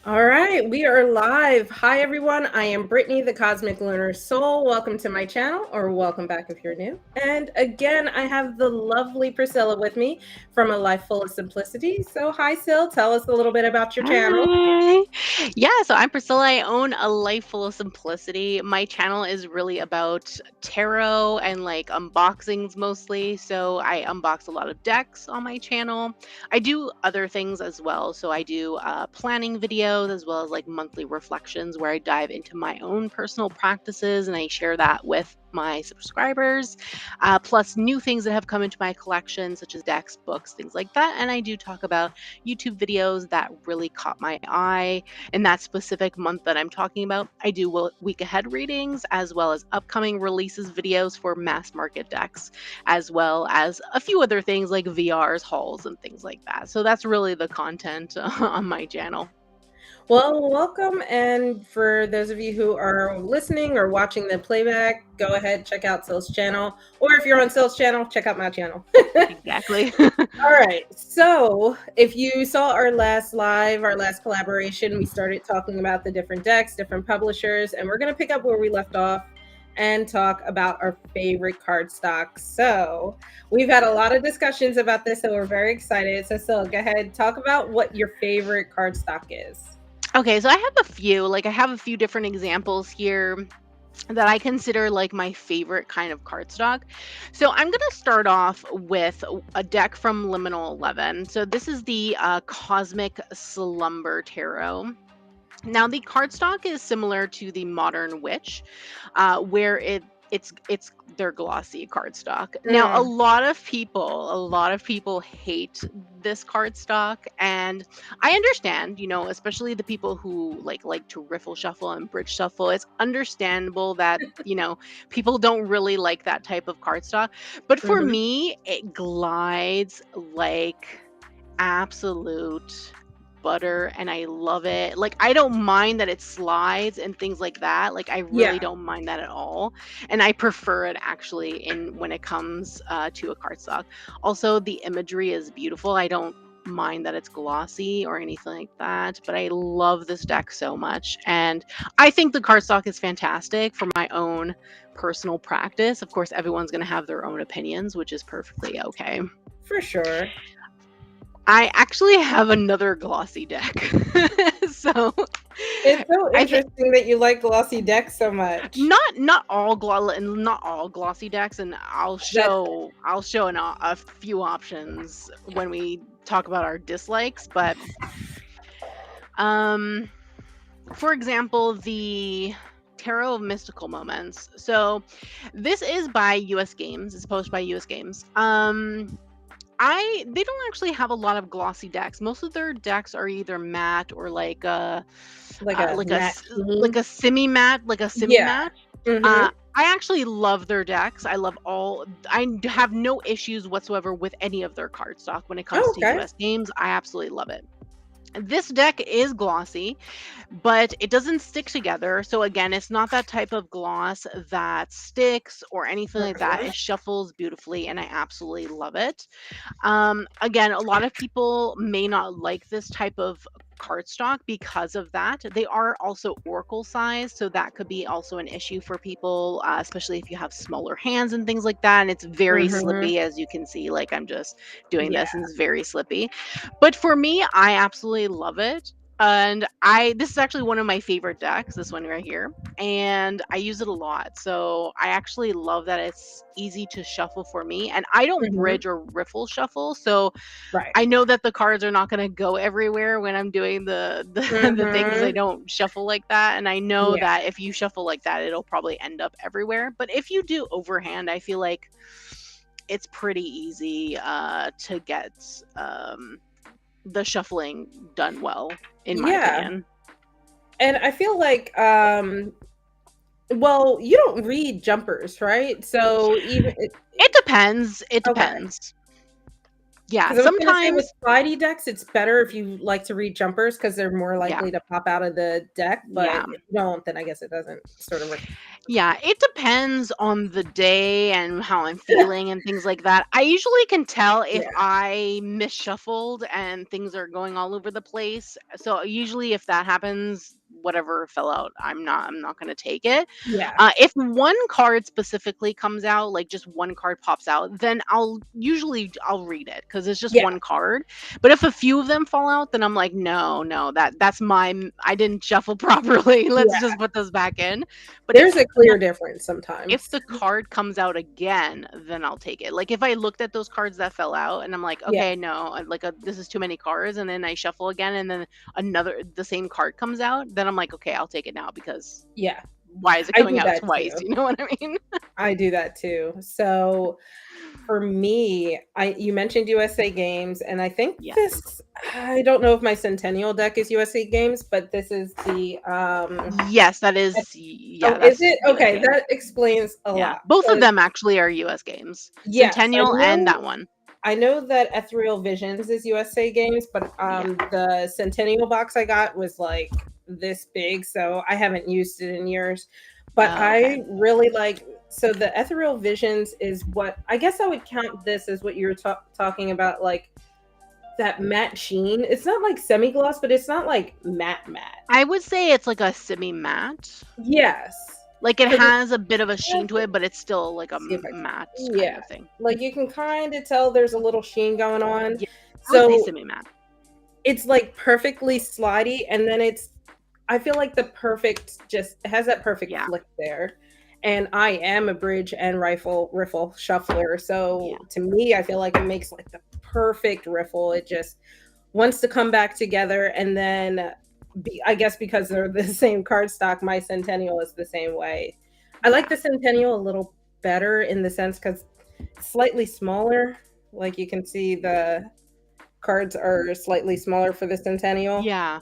All right, we are live. Hi, everyone. I am Brittany, the Cosmic Lunar Soul. Welcome to my channel, or welcome back if you're new. And again, I have the lovely Priscilla with me from A Life Full of Simplicity. So, hi, Sil. Tell us a little bit about your channel. Hi. Yeah, so I'm Priscilla. I own A Life Full of Simplicity. My channel is really about tarot and like unboxings mostly. So I unbox a lot of decks on my channel. I do other things as well. So I do planning videos as well as like monthly reflections where I dive into my own personal practices and I share that with my subscribers, plus new things that have come into my collection, such as decks, books, things like that. And I do talk about YouTube videos that really caught my eye in that specific month that I'm talking about. I do week ahead readings as well as upcoming releases videos for mass market decks, as well as a few other things like VRs, hauls, and things like that. So that's really the content on my channel. Well, welcome. And for those of you who are listening or watching the playback, go ahead, check out Sil's channel. Or if you're on Sil's channel, check out my channel. Exactly. All right. So, if you saw our last live, our last collaboration, we started talking about the different decks, different publishers, and we're going to pick up where we left off and talk about our favorite card stocks. So, we've had a lot of discussions about this, so we're very excited. So, go ahead, talk about what your favorite card stock is. Okay, so I have a few. I have a few different examples here that I consider like my favorite kind of cardstock. So I'm going to start off with a deck from Liminal 11. So this is the Cosmic Slumber Tarot. Now the cardstock is similar to the Modern Witch, where it's their glossy cardstock. Now Mm, a lot of people hate this cardstock, and I understand, especially the people who like to riffle shuffle and bridge shuffle. It's understandable that, people don't really like that type of cardstock. But for mhm. me, it glides like absolute butter and I love it. Like I don't mind that it slides and things like that. Like I really Yeah, don't mind that at all. And I prefer it actually in when it comes to a cardstock. Also, the imagery is beautiful. I don't mind that it's glossy or anything like that, but I love this deck so much. And I think the cardstock is fantastic for my own personal practice. Of course, everyone's going to have their own opinions, which is perfectly okay. for sure. I actually have another glossy deck. So It's so I think interesting that you like glossy decks so much. not all glossy decks, and That I'll show a few options when we talk about our dislikes. But um, for example, the Tarot of Mystical Moments. So this is by US Games. It's published by US Games. They don't actually have a lot of glossy decks. Most of their decks are either matte or like a matte like sheen. a semi matte, Yeah. Mhm. I actually love their decks. Have no issues whatsoever with any of their cardstock when it comes Oh, to okay. US games. I absolutely love it. This deck is glossy, but it doesn't stick together. So again, it's not that type of gloss that sticks or anything like that. Mhm. It shuffles beautifully and I absolutely love it. Again, a lot of people may not like this type of cardstock because of that. They are also oracle size, so that could be also an issue for people, especially if you have smaller hands and things like that. And it's very Mhm. slippy, as you can see. Like I'm just doing Yeah. this, and it's very slippy. But for me, I absolutely love it. And this is actually one of my favorite decks, this one right here, and I use it a lot. So I actually love that it's easy to shuffle for me. And I don't Mhm. bridge or riffle shuffle, so Right. I know that the cards are not going to go everywhere when I'm doing the thing because I Mhm. don't shuffle like that. And I know Yeah. that if you shuffle like that, it'll probably end up everywhere. But if you do overhand, I feel like it's pretty easy to get the shuffling done well, in my Yeah. opinion. And I feel like well, you don't read jumpers, right? So even It depends. It okay. depends. Yeah, Because I was gonna say with sometimes slidey decks, it's better if you like to read jumpers because they're more yeah, likely to pop out of the deck, but yeah. if you don't, then I guess it doesn't sort of work. Yeah, it depends on the day and how I'm feeling and things like that. I usually can tell if Yeah, I misshuffled and things are going all over the place. So usually if that happens, whatever fell out, I'm not going to take it. yeah, If one card specifically comes out, like just one card pops out, then I'll read it because it's just yeah, one card. But if a few of them fall out, then I'm like, no, no, I didn't shuffle properly. Let's yeah. just put those back in. But There's a clear difference if sometimes. the card comes out again, then I'll take it. Like if I looked at those cards that fell out and I'm like, Yeah, okay, no, this is too many cards, and then I shuffle again, and then the same card comes out, then I'm like, okay, I'll take it now because yeah. why is it I coming do out that twice? too. You know what I mean? I do that too. So for me, I you mentioned USA Games, and I think Yeah. this I don't know if my Centennial deck is USA Games, but this is the Yes, that is. oh, Yeah, is that's it? U.S. Okay, games. that explains a Yeah, lot. both of 'Cause them actually are U.S. games. yes, Centennial and that one. I know that Ethereal Visions is USA Games, but Yeah. the Centennial box I got was like this big, so I haven't used it in years. But Oh, okay. I really like so the Ethereal Visions is what I guess I would count this as what you were talking about, like that matte sheen. It's not like semi gloss, but it's not like matte matte. I would say it's like a semi matte. Yes, Like it because has a bit of a sheen to it, but it's still like a see if I matte can. kind Yeah, of thing. like you can kind of tell there's a little sheen going on. Yeah, I would say So semi matte. it's like perfectly slidey, and then I feel like the perfect just it has that perfect Yeah, flick there. And I am a bridge and riffle shuffler. yeah, So to me, I feel like it makes like the perfect riffle. It just wants to come back together. And then I guess because they're the same card stock, my Centennial is the same way. I like yeah, the Centennial a little better in the sense because slightly smaller. Like you can see the cards are slightly smaller for the Centennial. yeah.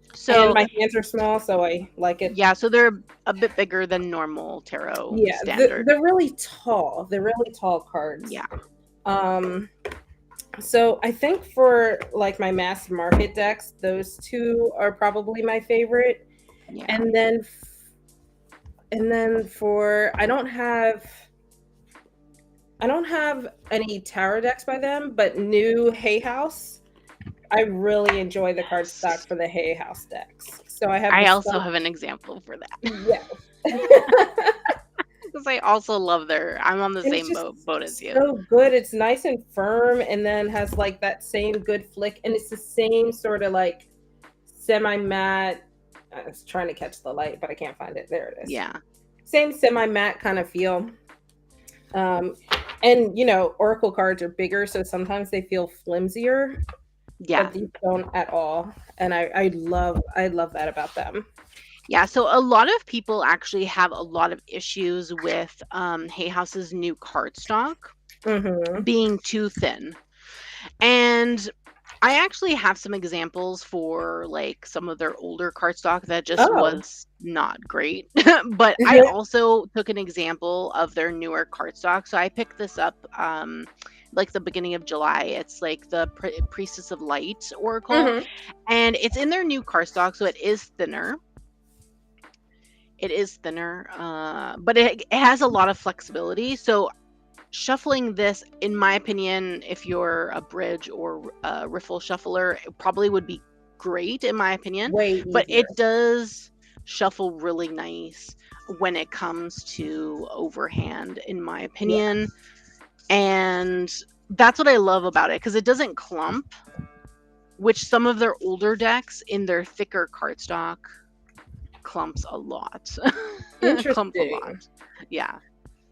And So my hands are small, so I like it. yeah, so they're a bit bigger than normal tarot Yeah, standard. they're really tall. They're really tall cards. Yeah, Um, so I think for like my mass market decks, those two are probably my favorite. yeah. And then for I don't have any tarot decks by them, but new Hay House. I really enjoy the card stock Yes. for the Hay House decks. So I have I the also stuff. have an example for that Yes. because I also love their. I'm on the And it's same just boat as you. so good. It's nice and firm and then has like that same good flick. And it's the same sort of like semi matte. I was trying to catch the light, but I can't find it. There it is. Yeah, Same semi matte kind of feel. Um, and Oracle cards are bigger, so sometimes they feel flimsier, yeah. but these don't at all. And I love that about them. Yeah, so a lot of people actually have a lot of issues with Hay House's new cardstock Hmm. being too thin. And I actually have some examples for like some of their older cardstock that just Oh. was not great. But I also took an example of their newer cardstock. So I picked this up like the beginning of July. It's like the Priestess of Light Oracle, Hmm. and it's in their new cardstock, so it is thinner. It is thinner, but it has a lot of flexibility. So shuffling this, in my opinion, if you're a bridge or a riffle shuffler, it probably would be great, in my opinion. Way But easier. it does shuffle really nice when it comes to overhand, in my Yeah. opinion. And that's what I love about it because it doesn't clump, which some of their older decks in their thicker cardstock clumps a lot. Clump a Interesting. lot. Yeah.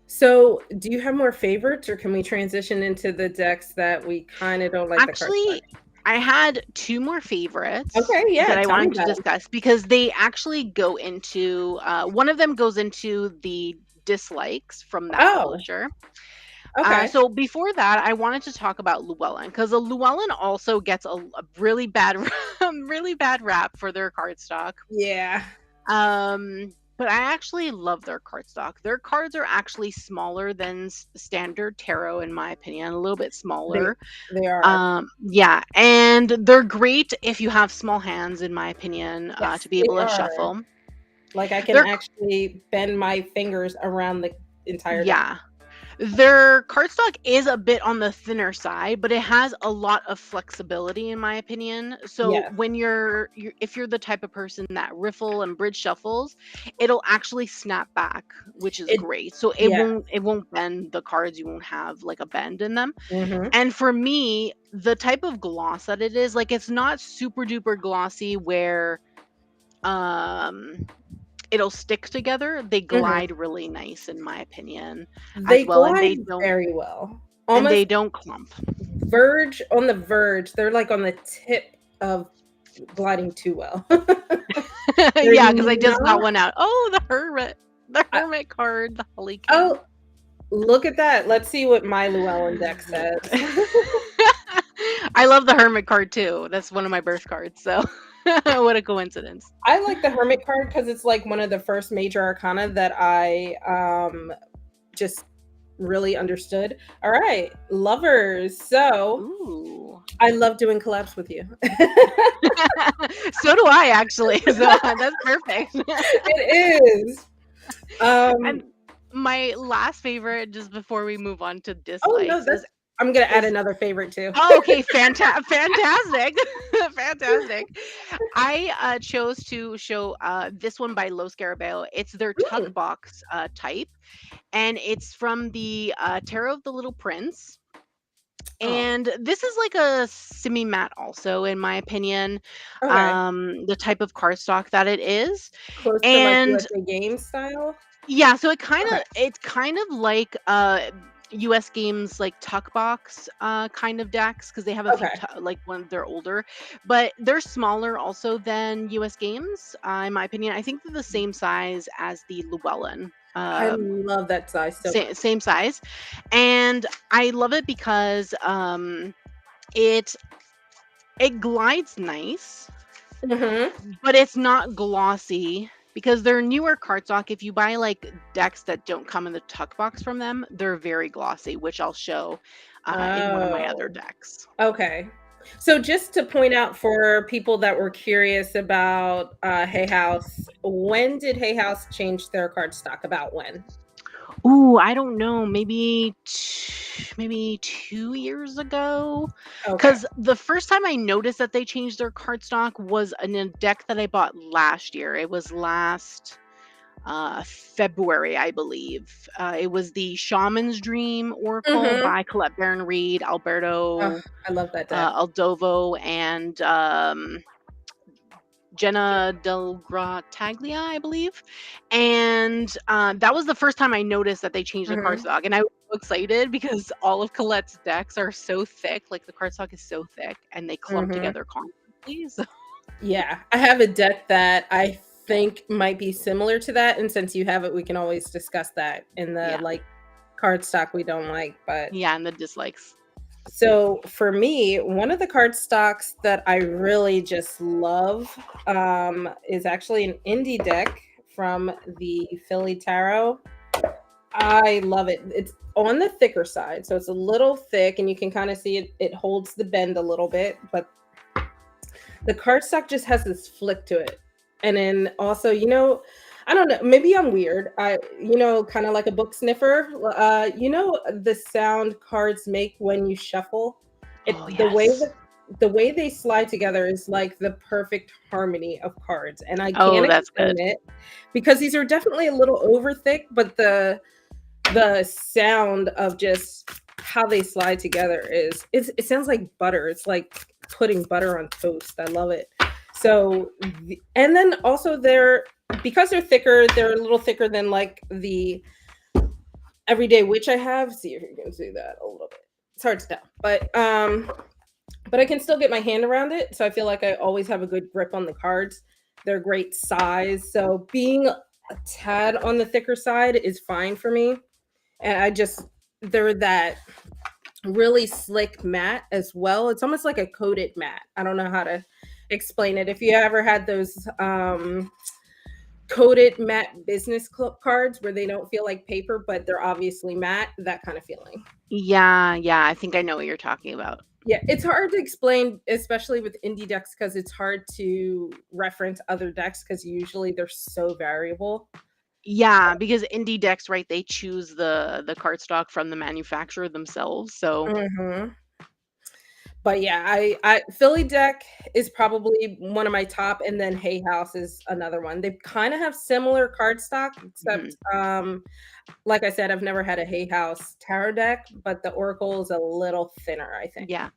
So, do you have more favorites, or can we transition into the decks that we kind of don't like the card stock? Actually, I had two more favorites Okay, yeah, that I tell me wanted to about them. discuss because they actually go into one of them goes into the dislikes from that Oh, publisher. okay. So before that, I wanted to talk about Llewellyn because Llewellyn also gets a really bad, really bad rap for their cardstock. Yeah. Um, but I actually love their cardstock. Their cards are actually smaller than standard tarot, in my opinion, a little bit They smaller. they are. Yeah, and they're great if you have small hands, in my opinion, to Yes, be they able to are. shuffle. Like, I can They're actually bend my fingers around the entire deck. Yeah. Their cardstock is a bit on the thinner side, but it has a lot of flexibility, in my opinion. So Yes. when if you're the type of person that riffle and bridge shuffles, it'll actually snap back, which is It great. So Yeah. it won't bend the cards. You won't have like a bend in them. Mhm. And for me, the type of gloss that it is, like it's not super duper glossy where um it'll stick together. They Mhm. glide really nice, in my opinion, as They well, glide very well. and they Almost don't clump. on the verge. They're, like, on the tip of gliding too well. They're Yeah, because I just got not one out. Oh, the I hermit card, the Holly King. Oh, look at that. Let's see what my Llewellyn deck says. I love the hermit card too. That's one of my birth cards. So, what a coincidence. I like the Hermit card because it's, like, one of the first major arcana that I, just really understood. Alright, lovers. So, Ooh. I love doing collabs with you. So do I actually. So that's perfect. It is. Um And my last favorite, just before we move on to Oh, no, dislikes, that's I'm gonna add is another favorite too. oh, okay, fantastic, fantastic. I chose to show this one by Los Scarabeo. It's their tug Mm, box type, and it's from the Tarot of the Little Prince. oh, And this is like a semi matte, also, in my opinion. okay. The type of cardstock that it is, Close to, like, and USA Games style? yeah, so Okay. it's kind of like US Games like Tuck Box kind of decks, because they have a few Okay. like when they're older, but they're smaller also than US Games, in my opinion. I think they're the same size as the Llewellyn. I love that size so much. Same size, and I love it because it it glides nice, Mhm. but it's not glossy, because they're newer cardstock. If you buy like decks that don't come in the tuck box from them, they're very glossy, which I'll show in one of my other Oh, decks. okay. So just to point out for people that were curious about, Hay House, when did Hay House change their card stock? About when? Ooh, I don't know, maybe 2 years ago. Okay. Because the first time I noticed that they changed their cardstock was in a deck that I bought last year. It was last February, I believe. It was the Shaman's Dream Oracle Mhm. by Colette Baron Reed, Ugh, Alberto I love that deck. Aldovo, and Jenna Del Grataglia, I believe. And that was the first time I noticed that they changed the Mhm. cardstock. And I was so excited because all of Colette's decks are so thick. Like the cardstock is so thick and they clump Mhm. together constantly. So, Yeah, I have a deck that I think might be similar to that, and since you have it, we can always discuss that in the, yeah. like, card stock we don't like, but Yeah. And the dislikes. so for me, one of the card stocks that I really just love, is actually an indie deck from the Philly Tarot. I love it. It's on the thicker side, so it's a little thick, and you can kinda see it holds the bend a little bit, but the cardstock just has this flick to it. And then also, I don't know, maybe I'm weird. Kind of like a book sniffer. The sound cards make when you shuffle. Oh, The way yes. that the way they slide together is like the perfect harmony of cards, and I Oh, can't that's explain good. it because these are definitely a little over thick, but the sound of just how they slide together it sounds like butter. It's like putting butter on toast. I love it. So and then also because they're thicker, they're a little thicker than like the everyday witch I have. See if you can see that a little bit. It's hard to tell. But I can still get my hand around it. So I feel like I always have a good grip on the cards. They're great size. So being a tad on the thicker side is fine for me. And they're that really slick matte as well. It's almost like a coated matte. I don't know how to explain it. If you ever had those coated matte business cards where they don't feel like paper, but they're obviously matte, that kind of feeling. Yeah, yeah, I think I know what you're talking about. Yeah, it's hard to explain, especially with indie decks, because it's hard to reference other decks because usually they're so variable. Yeah, because indie decks, right, they choose the cardstock from the manufacturer themselves, so Hmm. But yeah, I Philly deck is probably one of my top, and then Hay House is another one. They kind of have similar cardstock, mhm, except like I said, I've never had a Hay House tarot deck, but the Oracle is a little thinner, I think. yeah.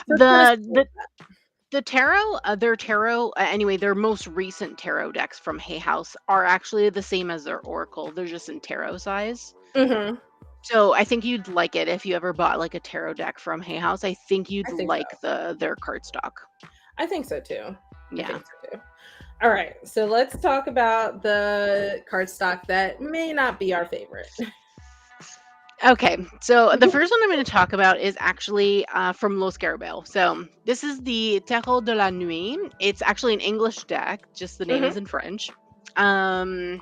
So it's kind of The similar the to the tarot, their tarot, anyway, their most recent tarot decks from Hay House are actually the same as their oracle. They're just in tarot size. that. So I think you'd like it if you ever bought like a tarot deck from Hay House. I think you'd I think so. like their cardstock. I think so too. I Yeah. think so too. All right, so let's talk about the cardstock that may not be our favorite. Okay, so the first one I'm going to talk about is actually from Los Garabel. So this is the Terreau de la Nuit. It's actually an English deck, just the name Hmm. is in French. Um,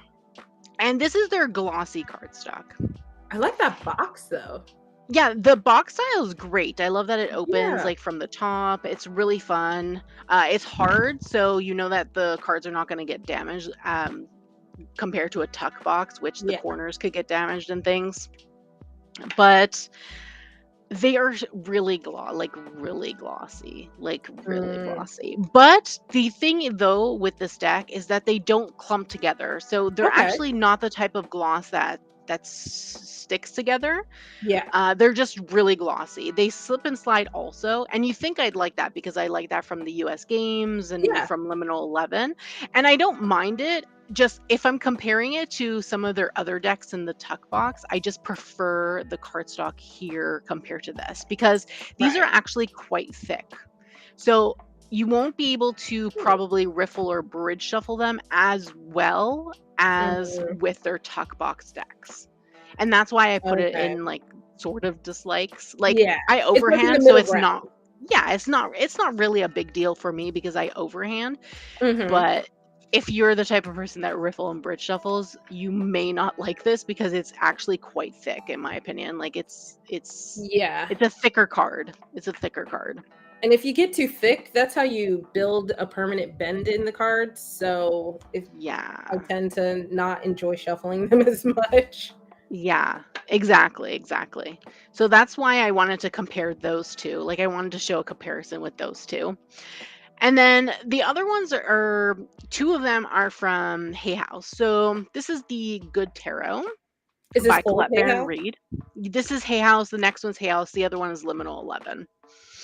and this is their glossy cardstock. I like that box though. Yeah, the box style is great. I love that it opens Yeah, like from the top. It's really fun. It's hard, so you know that the cards are not going to get damaged compared to a tuck box, which the yeah. corners could get damaged and things. But they are really glossy, really Mm, glossy. But the thing though with this deck is that they don't clump together. So they're okay. actually not the type of gloss that sticks together. Yeah, They're just really glossy. They slip and slide also, and you think I'd like that because I like that from the US games and yeah. from Liminal 11, and I don't mind it. Just if I'm comparing it to some of their other decks in the tuck box, I just prefer the cardstock here compared to this because these are Right. actually quite thick. So you won't be able to Hmm. probably riffle or bridge shuffle them as well as Mhm. with their tuck box decks. And that's why I put it Okay. in like sort of dislikes. Like Yeah, I it's like in the overhand, so middle it's ground. not yeah, it's not really a big deal for me because I overhand, Hmm. but if you're the type of person that riffle and bridge shuffles, you may not like this because it's actually quite thick in my opinion. Like Yeah, it's a thicker card. It's a thicker card. and if you get too thick, that's how you build a permanent bend in the cards. So if I Yeah. tend to not enjoy shuffling them as much. Yeah, exactly, exactly. So that's why I wanted to compare those two. Like I wanted to show a comparison with those two. And then the other ones are two of them are from Hay House. So this is the Good Tarot Is this by old Colette Hay Baron House? Reed. This is Hay House. The next one's Hay House. The other one is Liminal 11.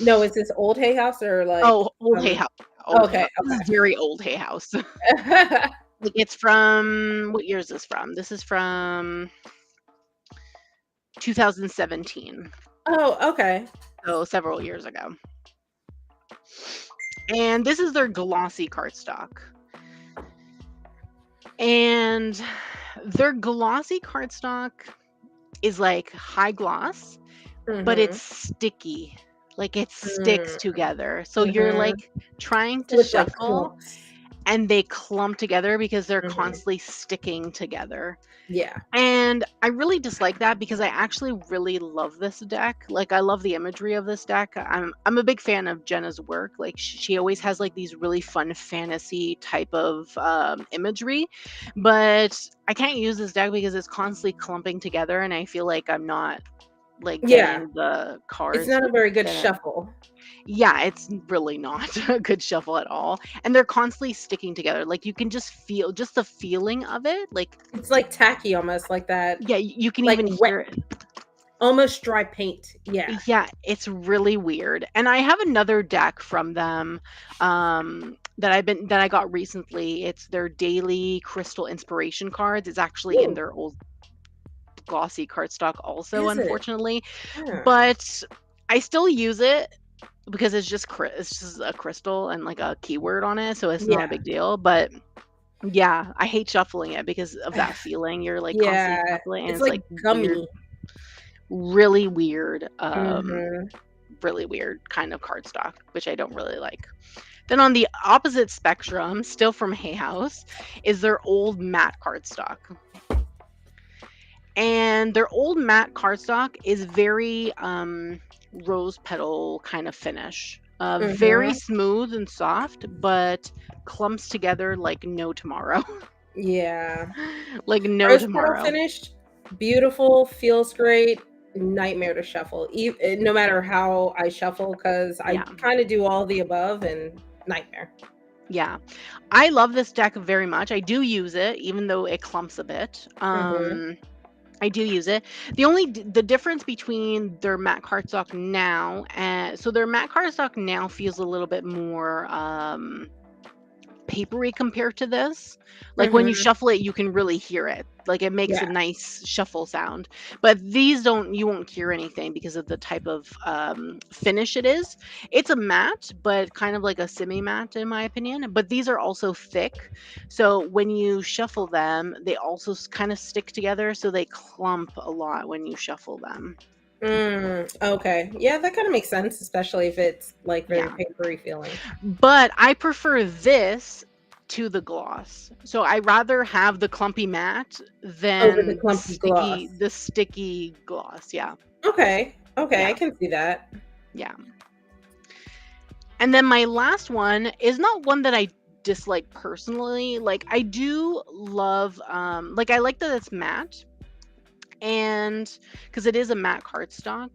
No, is this old Hay House or like Oh, old Hay um House. Old Hay okay, House. This is very old Hay House. okay. Like it's from what year is this from? This is from 2017. Oh, okay. So several years ago. And this is their glossy cardstock. And their glossy cardstock is like high gloss, but it's Mhm. sticky. Like it sticks Mm, together. So you're mhm. like trying to So it's like shuffle clumps. and they clump together because they're Mhm. constantly sticking together. Yeah. And I really dislike that because I actually really love this deck. Like I love the imagery of this deck. I'm a big fan of Jenna's work. Like she always has like these really fun fantasy type of imagery, but I can't use this deck because it's constantly clumping together, and I feel like I'm not like Yeah. getting the It's cards not a very good that shuffle. yeah, it's really not a good shuffle at all. And they're constantly sticking together. Like you can just feel just the feeling of it. Like It's like tacky almost like that, yeah, you can like even wet, hear it. almost dry paint. Yeah. Yeah, it's really weird. And I have another deck from them that I got recently. It's their daily crystal inspiration cards. It's actually in Ooh, their old glossy cardstock also, is it? unfortunately. Yeah. But I still use it because it's just a crystal and like a keyword on it, so it's not a Yeah. big deal. But yeah, I hate shuffling it because of that feeling. You're like constantly Yeah. shuffling and It's it's like like weird, gummy. really weird, Mhm. really weird kind of cardstock, which I don't really like. Then on the opposite spectrum, still from Hay House, is their old matte cardstock. And their old matte cardstock is very rose petal kind of finish. Very Mm-hmm. smooth and soft, but clumps together like no tomorrow. Yeah. Like no Rose petal tomorrow. finish, beautiful, feels great. Nightmare to shuffle, no matter how I shuffle, because I Yeah. kind of do all the above and nightmare. Yeah. I love this deck very much. I do use it, even though it clumps a bit. Mm-hmm. I do use it. The difference between their matte cardstock now and so their matte cardstock now feels a little bit more papery compared to this. Like when you Mm-hmm. shuffle it, you can really hear it. Like it makes a Yeah. nice shuffle sound. But these don't, you won't hear anything because of the type of finish it is. It's a matte, but kind of like a semi matte in my opinion. But these are also thick. So when you shuffle them, they also kind of stick together. So they clump a lot when you shuffle them. Okay. Yeah, that kind of makes sense, especially if it's like very Yeah. papery feeling. But I prefer this to the gloss. So I rather have the clumpy matte Over the than clumpy gloss. the sticky gloss. Yeah. Okay. Okay, I Yeah. can see that. Yeah. And then my last one is not one that I dislike personally. Like I do love like I like that it's matte and because it is a matte cardstock.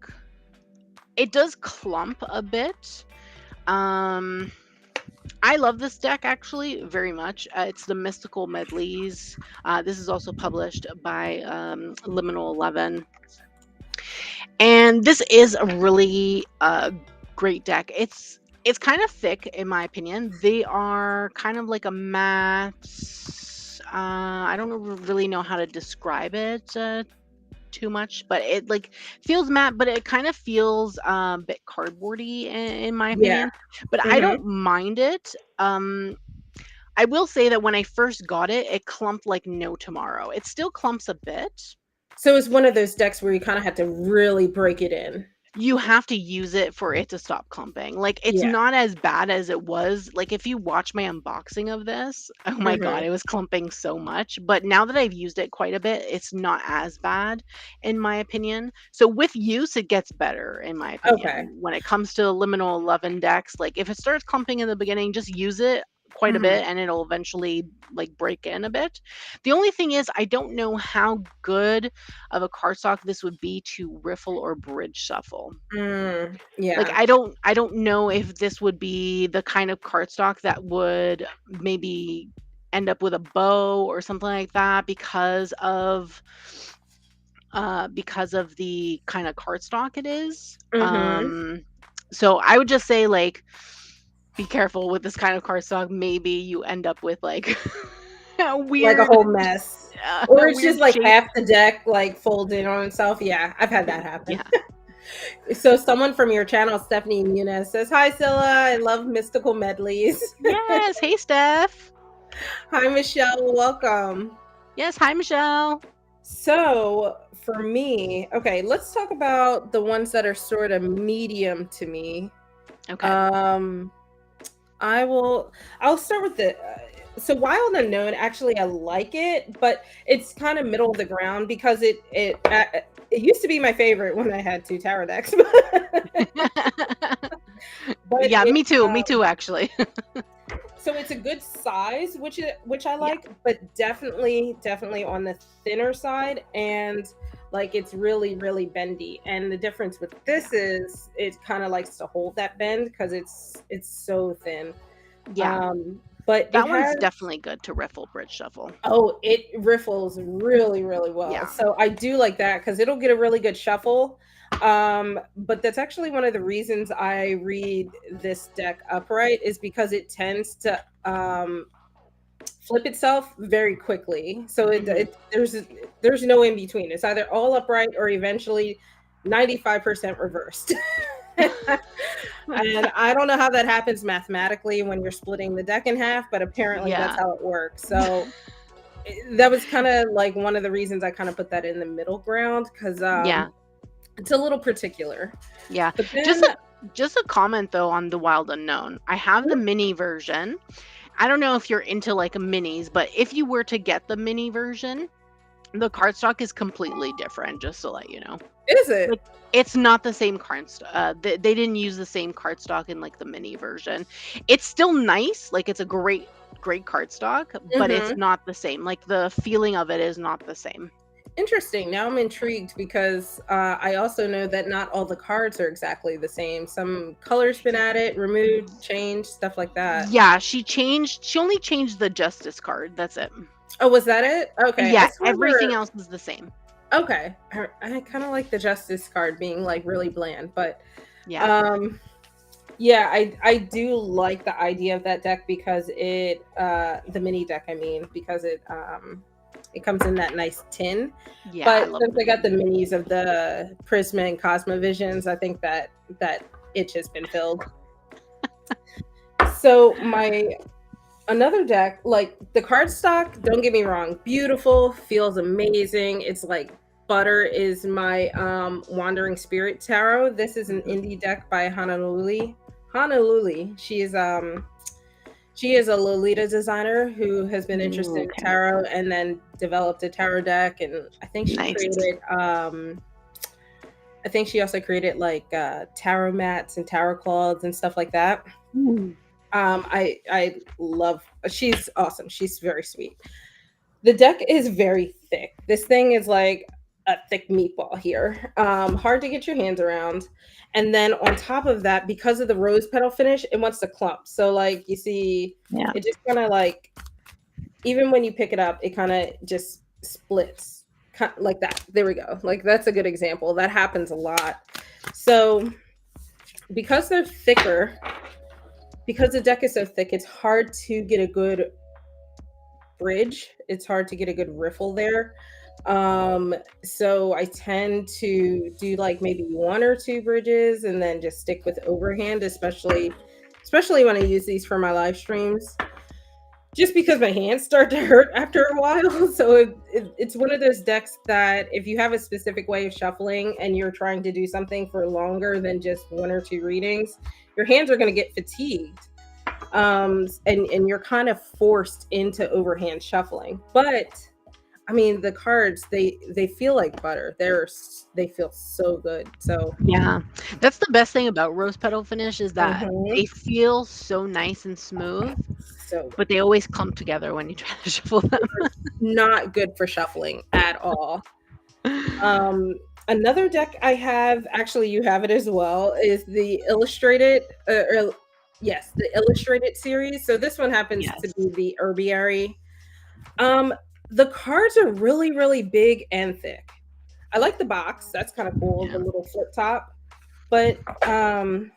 It does clump a bit. I love this deck actually very much. It's the Mystical Medleys. This is also published by Liminal 11. And this is a really great deck. It's kind of thick in my opinion. They are kind of like a matte. I don't really know how to describe it too much, but it like feels matte, but it kind of feels a bit cardboardy in my Yeah. opinion. But I Mm-hmm. don't mind it. I will say that when I first got it, it clumped like no tomorrow. It still clumps a bit. So it's one of those decks where you kind of have to really break it in. You have to use it for it to stop clumping. Like it's Yeah. not as bad as it was. Like if you watch my unboxing of this, oh my god, Mm-hmm. it was clumping so much. But now that I've used it quite a bit, it's not as bad in my opinion. So with use, it gets better in my Okay. opinion. When it comes to Liminal 11 decks, like if it starts clumping in the beginning, just use it quite a Mm-hmm. bit and it'll eventually like break in a bit. The only thing is I don't know how good of a cardstock this would be to riffle or bridge shuffle. Like Yeah. I don't know if this would be the kind of cardstock that would maybe end up with a bow or something like that because of the kind of cardstock it is. Mm-hmm. So I would just say like be careful with this kind of cardstock. Maybe you end up with like a Like a weird whole mess. Or it's weird just like shape. half the deck like folded on itself. Yeah, I've had that happen. Yeah. So someone from your channel, Stephanie Muniz, says, "Hi Scylla, I love mystical medleys." Yes. Hey, Steph. Hi Michelle, welcome. Yes. Hi, Michelle. So for me, okay, let's talk about the ones that are sort of medium to me. Okay. Um, I'll start with the so Wild Unknown. Actually, I like it, but it's kind of middle of the ground because it used to be my favorite when I had two tower decks. But Yeah, it, me too. Me too, actually. so it's a good size, which I Yeah. like, but definitely on the thinner side, and like it's really bendy. And the difference with Yeah. this is it kind of likes to hold that bend because it's so thin. Yeah. But it That one's has definitely good to riffle bridge shuffle. it riffles really well. Yeah. So I do like that because it'll get a really good shuffle. But that's actually one of the reasons I read this deck upright is because it tends to flip itself very quickly. So Mhm. there's no in between. It's either all upright or eventually 95% reversed. And I don't know how that happens mathematically when you're splitting the deck in half, but apparently that's Yeah. how it works. So that was kind of like one of the reasons I kind of put that in the middle ground because Yeah. it's a little particular. Yeah. But Just then Just a comment though on the Wild Unknown. I have the mini version. I don't know if you're into like minis, but if you were to get the mini version, the cardstock is completely different, just to let you know. Is it? Like, it's not the same cardstock. They didn't use the same cardstock in like the mini version. It's still nice. Like, it's a great cardstock, but it's Mm-hmm. not the same. Like, the feeling of it is not the same. Interesting. Now I'm intrigued because I also know that not all the cards are exactly the same. Some colors been added, removed, changed, stuff like that. Yeah, she only changed the Justice card. That's it. Oh, was that it? Okay. I Yeah, saw everything where. else is the same. Okay. I kind of like the Justice card being like really bland, but Yeah. um, yeah, I do like the idea of that deck because the mini deck, I mean, because it comes in that nice tin. Yeah, I But love since I got the it. minis of the Prisma and Cosmovisions, I think that itch has been filled. So my another deck, like the cardstock, don't get me wrong, beautiful, feels amazing. It's like butter is my Wandering Spirit Tarot. This is an Mhm. indie deck by Honolulu. Honolulu. She is a Lolita designer who has been interested Ooh, in okay. tarot and then developed a tarot deck. And Nice. I think she also created like tarot mats and tarot cards and stuff like that. Ooh. I love. She's awesome. She's very sweet. The deck is very thick. This thing is like a thick meatball here. Hard to get your hands around. And then on top of that, because of the rose petal finish, it wants to clump. So like you see, Yeah. it just kind of like even when you pick it up, it kind of just splits like that. There we go. Like that's a good example. That happens a lot. So because they're thicker, because the deck is so thick, it's hard to get a good bridge. It's hard to get a good riffle there. So I tend to do like maybe one or two bridges and then just stick with overhand, especially when I use these for my live streams. Just because my hands start to hurt after a while. So it's one of those decks that if you have a specific way of shuffling and you're trying to do something for longer than just one or two readings, your hands are going to get fatigued. And you're kind of forced into overhand shuffling. But I mean, the cards they feel like butter. They feel so good. So Yeah. That's the best thing about rose petal finish is that mhm, they feel so nice and smooth, so but they always clump together when you try to shuffle them. not good for shuffling at all. Um, Another deck I have, actually, you have it as well, is the illustrated, yes, the illustrated series. So this one happens to Yes. be the Herbiary. Um, the cards are really, really big and thick. I like the box. That's kind of cool, the Yeah. little flip top. But um,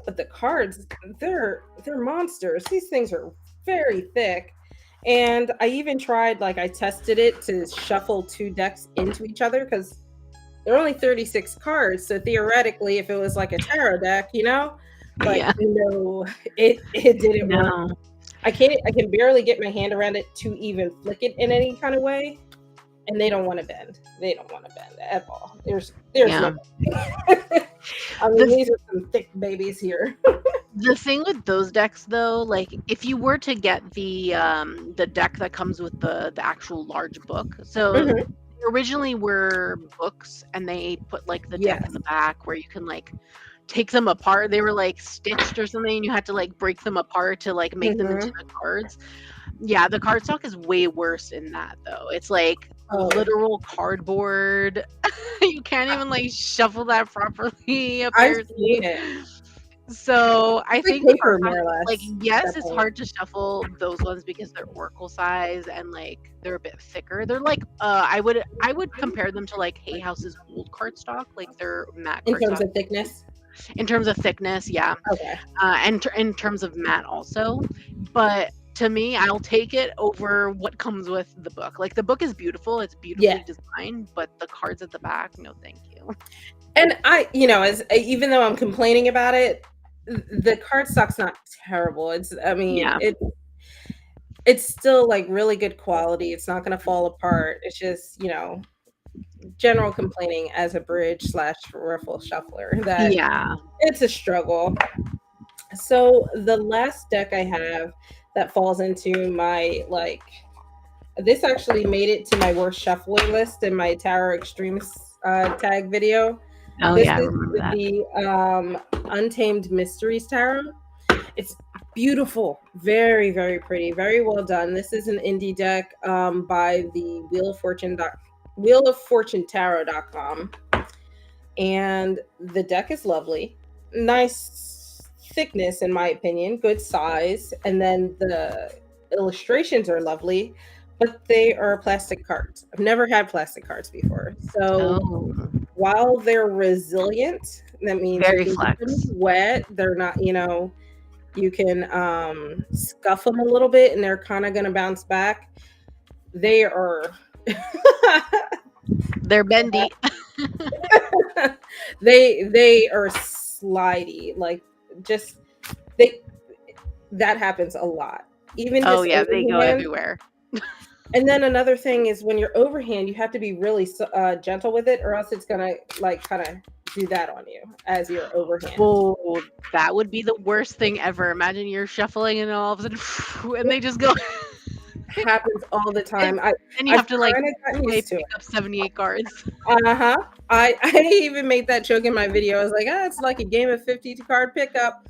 but the cards, they're monsters. These things are very thick. And I even tried, like, I tested it to shuffle two decks into each other because there are only 36 cards. So theoretically, if it was like a tarot deck, but Yeah. no, it didn't work. No. I can barely get my hand around it to even flick it in any kind of way. And they don't want to bend. They don't want to bend at all. There's no Yeah. I mean, The these are some thick babies here. the thing with those decks though, like if you were to get the deck that comes with the actual large book. So Mhm. they originally were books and they put like the deck in Yes. the back where you can like take them apart. They were like stitched or something and you had to like break them apart to like make them into Mhm. the cards. Yeah, the cardstock is way worse in that though. It's like Oh, literal cardboard. You can't I even like shuffle that properly I've apparently. seen it. So I It's like think the paper cardstock, more or like less at yes, that it's point. hard to shuffle those ones because they're oracle size and like they're a bit thicker. They're like I would compare them to like Hay House's old cardstock, like their matte In terms cardstock of thickness? in terms of thickness, yeah, Okay. and in terms of matte also. But to me, I'll take it over what comes with the book. Like the book is beautiful, it's Yeah. beautifully designed, but the cards at the back, no, thank you. And as even though I'm complaining about it, the cardstock's not terrible. I mean, Yeah, it's still like really good quality. It's not going to fall apart. It's just, general complaining as a bridge slash riffle shuffler that Yeah. it's a struggle. So the last deck I have that falls into my like this actually made it to my worst shuffler list in my Tarot Extremes tag video. Oh This yeah, I is remember that. the Untamed Mysteries Tarot. It's beautiful, very, very pretty, very well done. This is an indie deck by the Wheel of Fortune Tarot.com. And the deck is lovely. Nice thickness, in my opinion, good size. And then the illustrations are lovely, but they are plastic cards. I've never had plastic cards before. So Oh, while they're resilient, that means you very can get them flex. wet. They're not, you can scuff them a little bit and they're kind of going to bounce back. They are They're bendy. they are slidey, like just they that happens a lot, even Oh just yeah, they go overhand. everywhere. And then another thing is when you're overhand, you have to be really gentle with it, or else it's gonna like kind of do that on you as you're overhand. Oh, that would be the worst thing ever. Imagine you're shuffling and all of a sudden, and they just go. Happens all the time. And you I've have to like kind of gotten used to pick up 78 cards. Uh-huh. I even made that joke in my video. I was like, it's like a game of 50 card pickup.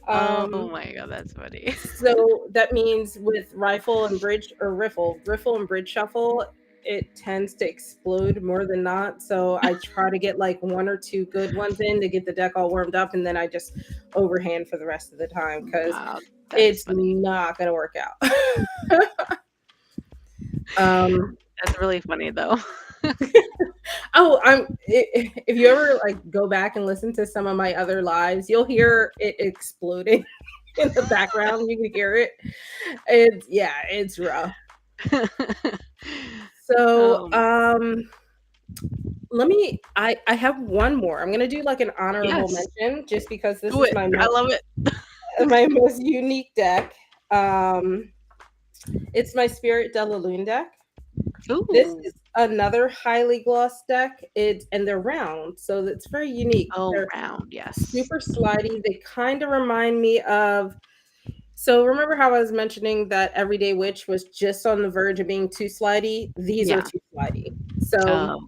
Oh Um, my god, that's funny. so that means with rifle and bridge or riffle and bridge shuffle, it tends to explode more than not. So I try to get like one or two good ones in to get the deck all warmed up, and then I just overhand for the rest of the time because Wow, that's it's funny. not gonna work out. um That's really funny though. Oh, if you ever like go back and listen to some of my other lives, you'll hear it exploding in the background. You can hear it. It's rough. So, Um, I have one more. I'm gonna do like an honorable yes, mention just because this do is it. my I love it. my most unique deck. It's my Spirit de la Lune deck. This Ooh. is another highly glossed deck. And they're round, so it's very unique. Oh, They're round, yes. super slidey. They kind of remind me of. So remember how I was mentioning that Everyday Witch was just on the verge of being too slidey? These are Yeah. too slidey. So Oh,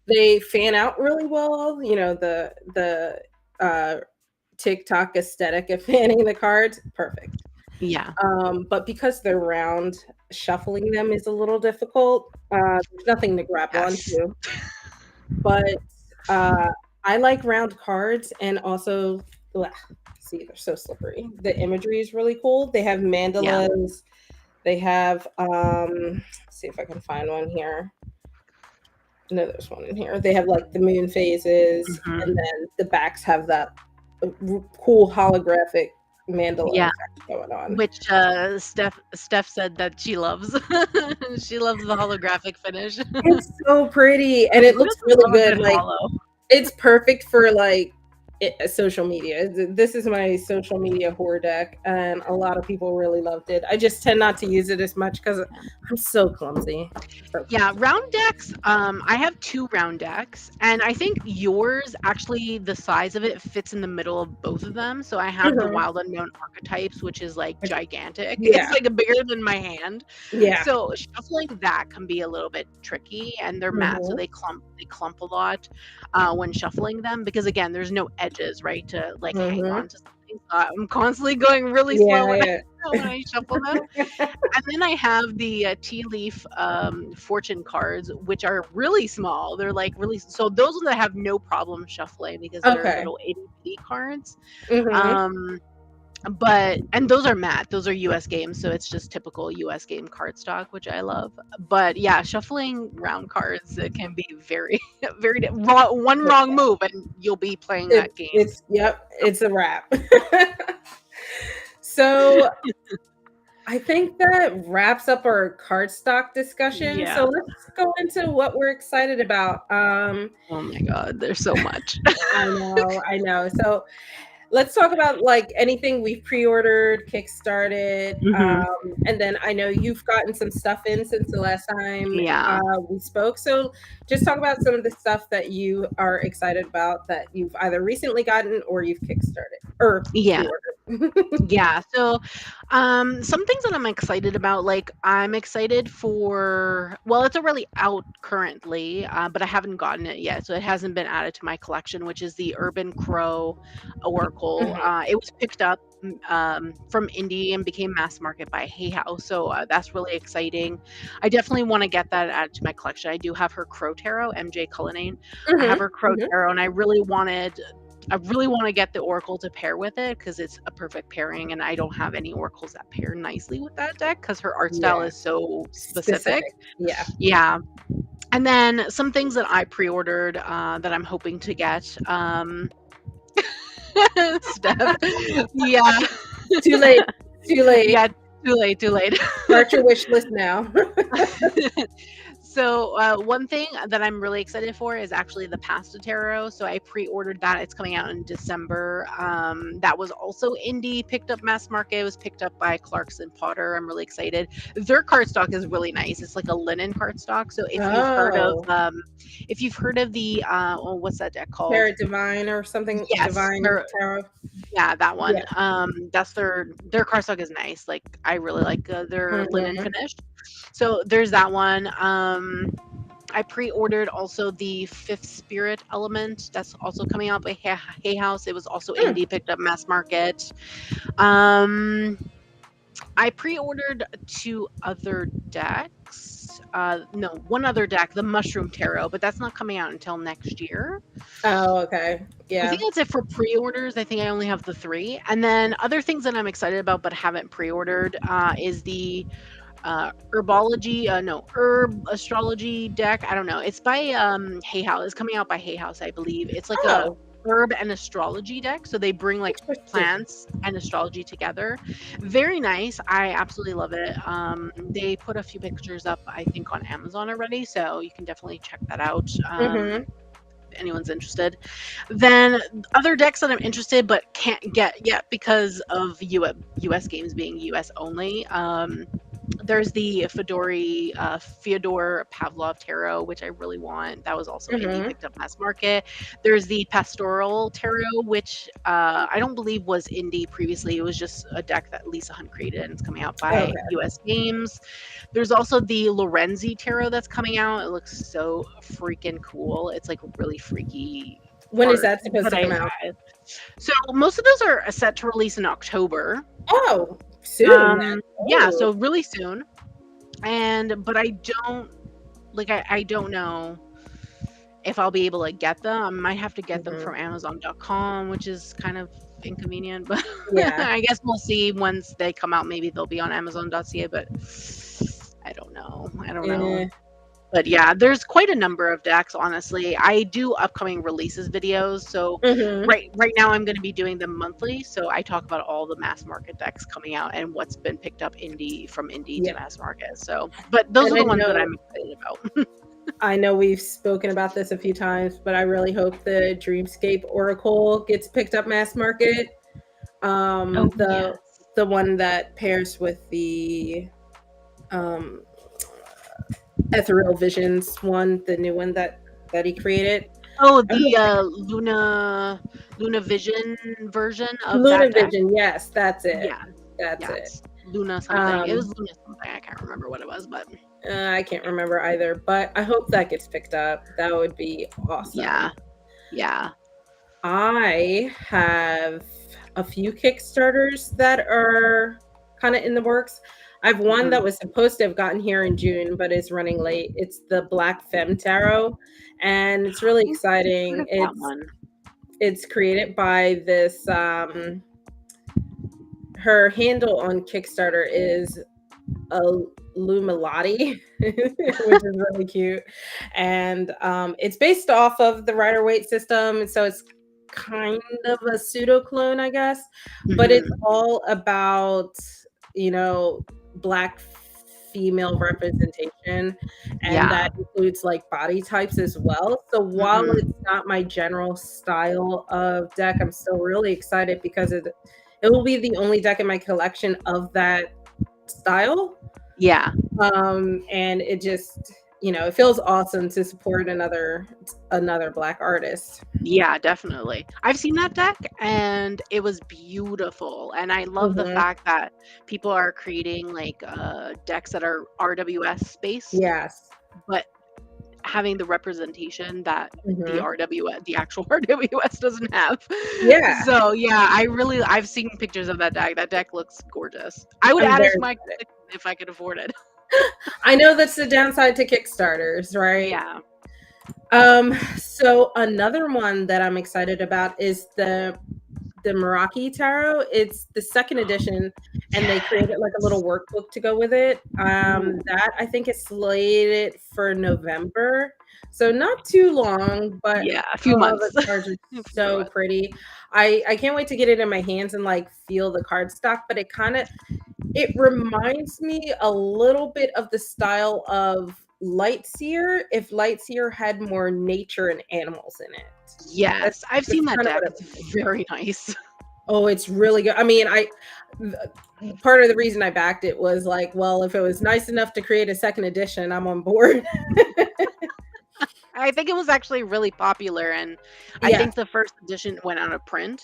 they fan out really well. The TikTok aesthetic of fanning the cards, perfect. yeah. But because they're round, shuffling them is a little difficult. There's nothing to grab Yes. onto. But I like round cards, and also, see, they're so slippery. The imagery is really cool. They have Yeah. mandalas. They have, see if I can find one here. No, there's one in here. They have like the moon phases, Mhm. and then the backs have that cool holographic mandala Yeah. effect going on. Which Steph said that she loves. She loves the holographic finish. It's so pretty, and it Who looks doesn't really love a good. good Like hollow? it's perfect for like social media. This is my social media horror deck, and a lot of people really loved it. I just tend not to use it as much because I'm so clumsy. Yeah, round decks. I have 2 round decks, and I think yours actually the size of it fits in the middle of both of them. So I have the Mhm. Wild Unknown Archetypes, which is like gigantic. It's Yeah, like bigger than my hand. yeah. So shuffling that can be a little bit tricky, and they're matte, so Mhm. they clump a lot when shuffling them because again, there's no edges, right, to like hang Mhm. on to something. So I'm constantly going really slow when Yeah, when I shuffle them. yeah. And then I have the tea leaf fortune cards, which are really small. They're like really so those ones I have no problem shuffling because they're Okay. little itty bitty cards. Mhm. Um, but and those are matte. Those are US games, so it's just typical US game card stock, which I love. But yeah, shuffling round cards it can be very, very one wrong move and you'll be playing that game. It's a wrap. So I think that wraps up our cardstock discussion. Yeah. So let's go into what we're excited about. Oh my God, there's so much. I know. So let's talk about like anything we've pre-ordered, kickstarted, Hmm. and then I know you've gotten some stuff in since the last time Yeah. we spoke. So just talk about some of the stuff that you are excited about that you've either recently gotten or you've kickstarted or Yeah. pre-ordered. Yeah. So, some things that I'm excited about, like I'm excited for, well, it's already out currently, but I haven't gotten it yet. So it hasn't been added to my collection, which is the Urban Crow Oracle. Mhm. It was picked up from indie and became mass market by Hay House. So that's really exciting. I definitely want to get that added to my collection. I do have her Crow Tarot, MJ Cullinane. I have Mhm. her Crow Mhm. Tarot, and I really want to get the Oracle to pair with it because it's a perfect pairing, and I don't have any Oracles that pair nicely with that deck because her art style Yeah. is so specific. Specific. Yeah. Yeah. And then some things that I pre-ordered that I'm hoping to get. Steph. Yeah. Too late. Too late. Yeah. Too late. Too late. Start your wish list now. So one thing that I'm really excited for is actually the Pasta Tarot. So I pre-ordered that. It's coming out in December. That was also indie, picked up mass market. It was picked up by Clarkson Potter. I'm really excited. Their cardstock is really nice. It's like a linen cardstock. So Oh. if you've heard of the oh, what's that deck called? Parrot Divine or something. Yes, Divine Tarot. yeah, that Yeah. one. That's their cardstock is nice. Like I really like their linen Mhm. finish. So there's that one. I pre-ordered also the Fifth Spirit Element. That's also coming out by Hay House. It was also Mm. indie, picked up mass market. Um, I pre-ordered 2 other decks. No, one other deck, the Mushroom Tarot, but that's not coming out until next year. Oh, okay. I Yeah. think that's it for pre-orders. I think I only have the 3. And then other things that I'm excited about but haven't pre-ordered is the herbology, no, herb astrology deck. I don't know. It's by Hay House. It's coming out by Hay House, I believe. It's like a Oh, herb and astrology deck. So they bring like interesting. plants and astrology together. Very nice. I absolutely love it. They put a few pictures up, I think, on Amazon already, so you can definitely check that out. Mhm. If anyone's interested. Then other decks that I'm interested but can't get yet because of US games being US only. There's the Fyodor Pavlov Tarot, which I really want. That was also indie, Mhm. picked up mass market. There's the Pastoral Tarot, which I don't believe was indie previously. It was just a deck that Lisa Hunt created, and it's coming out by Okay. US Games. There's also the Lorenzi Tarot that's coming out. It looks so freaking cool. It's like really freaky When is art that supposed that to come out? so most of those are set to release in October. Oh, soon then. Yeah, Oh. so really soon. But I don't I don't know if I'll be able to get them. I might have to get them Mhm. from Amazon.com, which is kind of inconvenient, but Yeah. I guess we'll see once they come out. Maybe they'll be on Amazon.ca, but I don't know. I don't know. Eh. But yeah, there's quite a number of decks, honestly. I do upcoming releases videos. So Mhm. right now I'm going to be doing them monthly. So I talk about all the mass market decks coming out and what's been picked up from indie to Yeah. mass market. So, but those And are the ones that I'm excited about. I know we've spoken about this a few times, but I really hope the Dreamscape Oracle gets picked up mass market. Oh, The yes. one that pairs with the um Ethereal Visions one, the new one that he created. Oh, I the hope Luna Vision version of Luna that deck. Vision, yes, that's it. Yeah. That's Yeah, it. it's Luna something. It was Um, Luna something. I can't remember what it was, but I can't remember either, but I hope that gets picked up. That would be yeah. awesome. Yeah. I have a few Kickstarters that are kind of in the works. I've one that Mhm. was supposed to have gotten here in June, but is running late. It's the Black Femme Tarot, and it's really Oh, I've heard exciting. of that one. It's created by this her handle on Kickstarter is a Lumalati, which is really cute. And it's based off of the Rider Waite system. So it's kind of a pseudo clone, I guess, but it's Mhm. all about, you know, Black female representation, and Yeah. that includes like body types as well. So while Hmm. it's not my general style of deck, I'm still really excited because it will be the only deck in my collection of that style. Yeah. And it just, it feels awesome to support another Black artist. Yeah, definitely. I've seen that deck and it was beautiful. And I love the Mhm. fact that people are creating like decks that are RWS based, Yes. but having the representation that Mhm. the actual RWS doesn't have. Yeah, So yeah, I've seen pictures of that deck. That deck looks gorgeous. I would I'm add it very to my excited. collection if I could afford it. I know that's the downside to Kickstarters, right? Yeah. So another one that I'm excited about is the Meraki Tarot. It's the second edition, and they created like a little Yes. workbook to go with it. Ooh. That I think is slated for November, so not too long. But Yeah, a few oh, months. the cards are A few more so months. pretty. I can't wait to get it in my hands and like feel the cardstock. But it reminds me a little bit of the style of Light Seer if Light Seer had more nature and animals in it. That's Yes, I've that's seen that kind of deck. what it It's reminds me of. very nice. Oh, it's really good. I mean, part of the reason I backed it was like, well, if it was nice enough to create a second edition, I'm on board. I think it was actually really popular, and I Yes. think the first edition went out of print,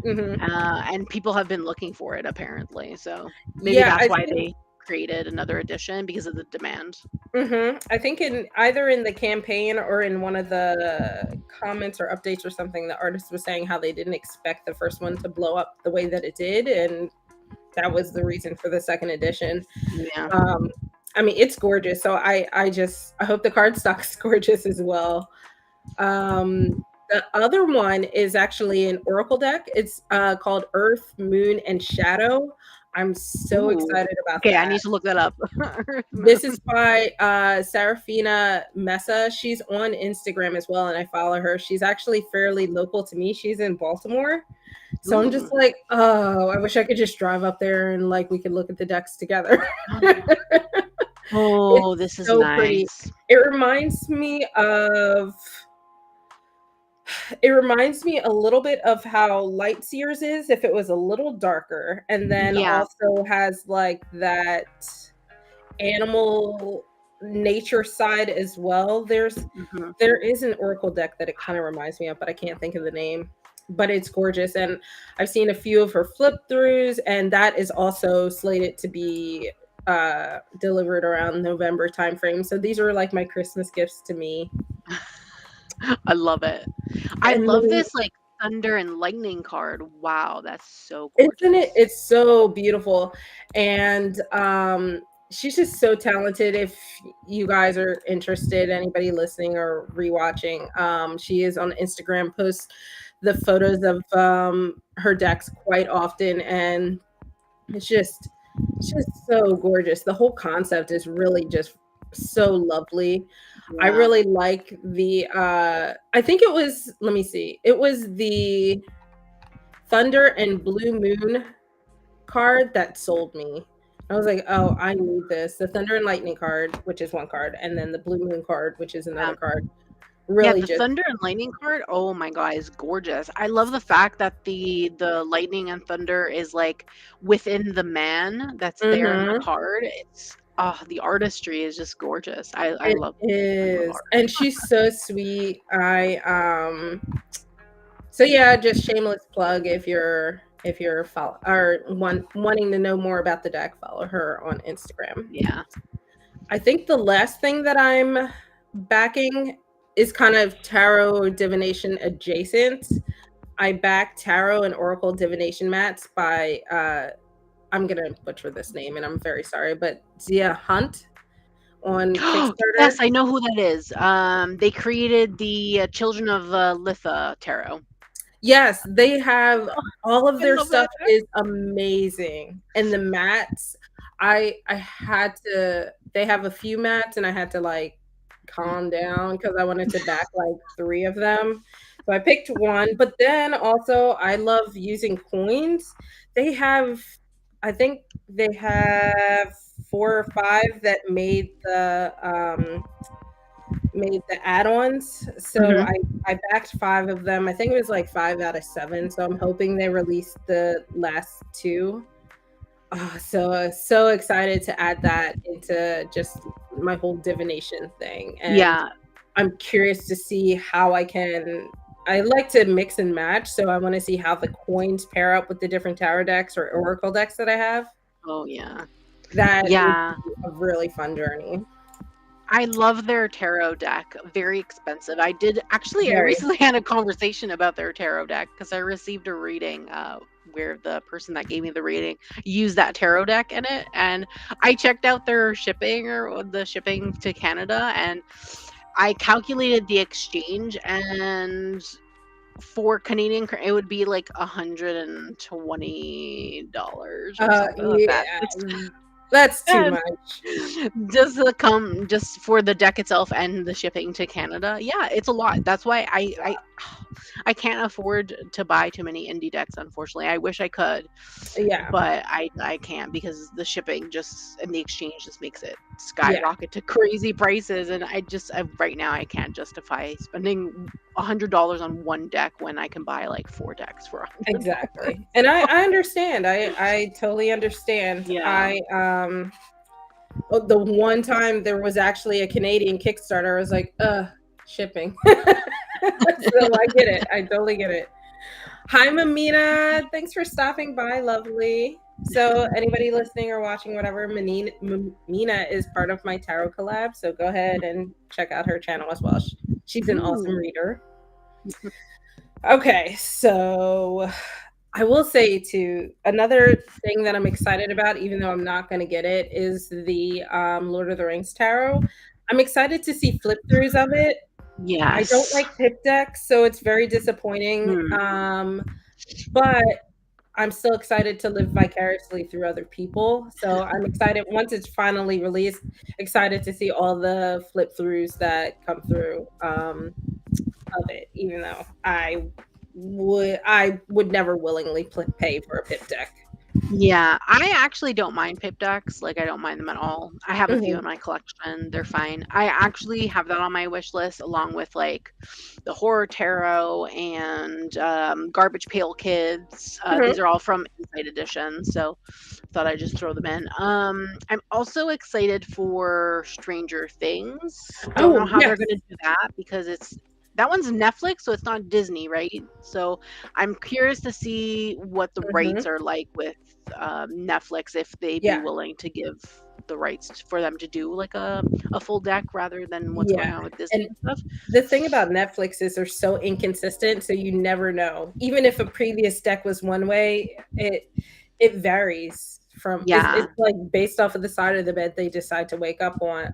Hmm. and people have been looking for it apparently. So maybe Yeah, that's I why think. they created another edition because of the demand. I think in either in the campaign or in one of the comments or updates or something, the artist was saying how they didn't expect the first one to blow up the way that it did, and that was the reason for the second edition. Yeah. Um, I mean, it's gorgeous. So I hope the cardstock is gorgeous as well. The other one is actually an oracle deck. It's called Earth, Moon, and Shadow. I'm so Ooh. excited about Okay, I that. need to look that up. This is by Serafina Mesa. She's on Instagram as well, and I follow her. She's actually fairly local to me. She's in Baltimore. So I'm just Ooh. like, oh, I wish I could just drive up there and like we could look at the decks together. Oh, It's this is so pretty. nice. It reminds me of it reminds me a little bit of how Light Seers is if it was a little darker, and then Yeah. also has like that animal nature side as well. Mhm. There is an oracle deck that it kind of reminds me of, but I can't think of the name. But it's gorgeous, and I've seen a few of her flip throughs, and that is also slated to be delivered around November timeframe. So these are like my Christmas gifts to me. I love it. I And love then, this like thunder and lightning card. Wow, that's so isn't it? gorgeous. It's so beautiful, and she's just so talented. If you guys are interested, anybody listening or rewatching, she is on Instagram, posts the photos of her decks quite often, and it's just so gorgeous. The whole concept is really just so lovely. I Yeah. really like the I think it was, let me see. It was the Thunder and Blue Moon card that sold me. I was like, "Oh, I need this." The Thunder and Lightning card, which is one card, and then the Blue Moon card, which is Yeah. another card. Yeah, Really the just. thunder and lightning card, oh my god, is gorgeous. I love the fact that the lightning and thunder is like within the man that's there in the Mhm. card. It's the artistry is just gorgeous. It I love is. art. And she's so sweet. So yeah, just shameless plug if you're follow or wanting to know more about the deck, follow her on Instagram. Yeah. I think the last thing that I'm backing is kind of tarot divination adjacent. I back tarot and oracle divination mats by I'm gonna butcher this name and I'm very sorry, but Zia Hunt on Kickstarter. Yes, I know who that is. They created the Children of Litha tarot. Yes, they have all of I their love stuff that deck. is amazing. And the mats, I had to they have a few mats and I had to like calm down because I wanted to back like 3 of them. So I picked one, but then also I love using coins. They have I think they have 4 or 5 that made the add-ons. So Mhm. I backed 5 of them. I think it was like 5 out of 7. So I'm hoping they release the last 2. Oh, so excited to add that into just my whole divination thing. And Yeah. I'm curious to see how I like to mix and match, so I want to see how the coins pair up with the different tarot decks or oracle decks that I have. Oh, yeah. That would Yeah. be a really fun journey. I love their tarot deck. Very expensive. I Very. recently had a conversation about their tarot deck because I received a reading where the person that gave me the reading used that tarot deck in it. And I checked out their shipping or the shipping to Canada, and I calculated the exchange, and for Canadian, it would be like $120 or something like that. Yeah, that's too And much. just for the deck itself and the shipping to Canada. Yeah, it's a lot. That's why I can't afford to buy too many indie decks, unfortunately. I wish I could, Yeah, but I can't because the shipping just and the exchange just makes it yeah, skyrocket to crazy prices, and right now I can't justify spending $100 on one deck when I can buy like 4 decks for $100. exactly. And I understand. I totally understand. Yeah. The one time there was actually a Canadian Kickstarter, I was like, shipping. So I get it. I totally get it. Hi, Mamina. Thanks for stopping by, lovely. So, anybody listening or watching, whatever, Mina is part of my tarot collab. So, go ahead and check out her channel as well. She's an awesome Ooh. reader. Okay, so I will say too, another thing that I'm excited about, even though I'm not going to get it, is the Lord of the Rings tarot. I'm excited to see flip throughs of it. I don't Yes. like pip decks, so it's very disappointing. Hmm. But I'm still excited to live vicariously through other people. So I'm excited once it's finally released, excited to see all the flip throughs that come through of it, even though I would never willingly pay for a pip deck. Yeah, I actually don't mind pip decks. Like, I don't mind them at all. I have a few in Mhm. my collection. They're fine. I actually have that on my wish list along with like the horror tarot and Garbage Pail Kids. These Mhm. are all from Insight Edition, so thought I'd just throw them in. I'm also excited for Stranger Things. Don't know Oh, how they're yes. gonna do that because that one's Netflix, so it's not Disney, right? So I'm curious to see what the rights Mhm. are like with Netflix, if they'd be Yeah. willing to give the rights for them to do like a full deck rather than what's Yeah. going on with Disney And and stuff. the thing about Netflix is they're so inconsistent, so you never know. Even if a previous deck was one way, it varies from Yeah, it's like based off of the side of the bed they decide to wake up on.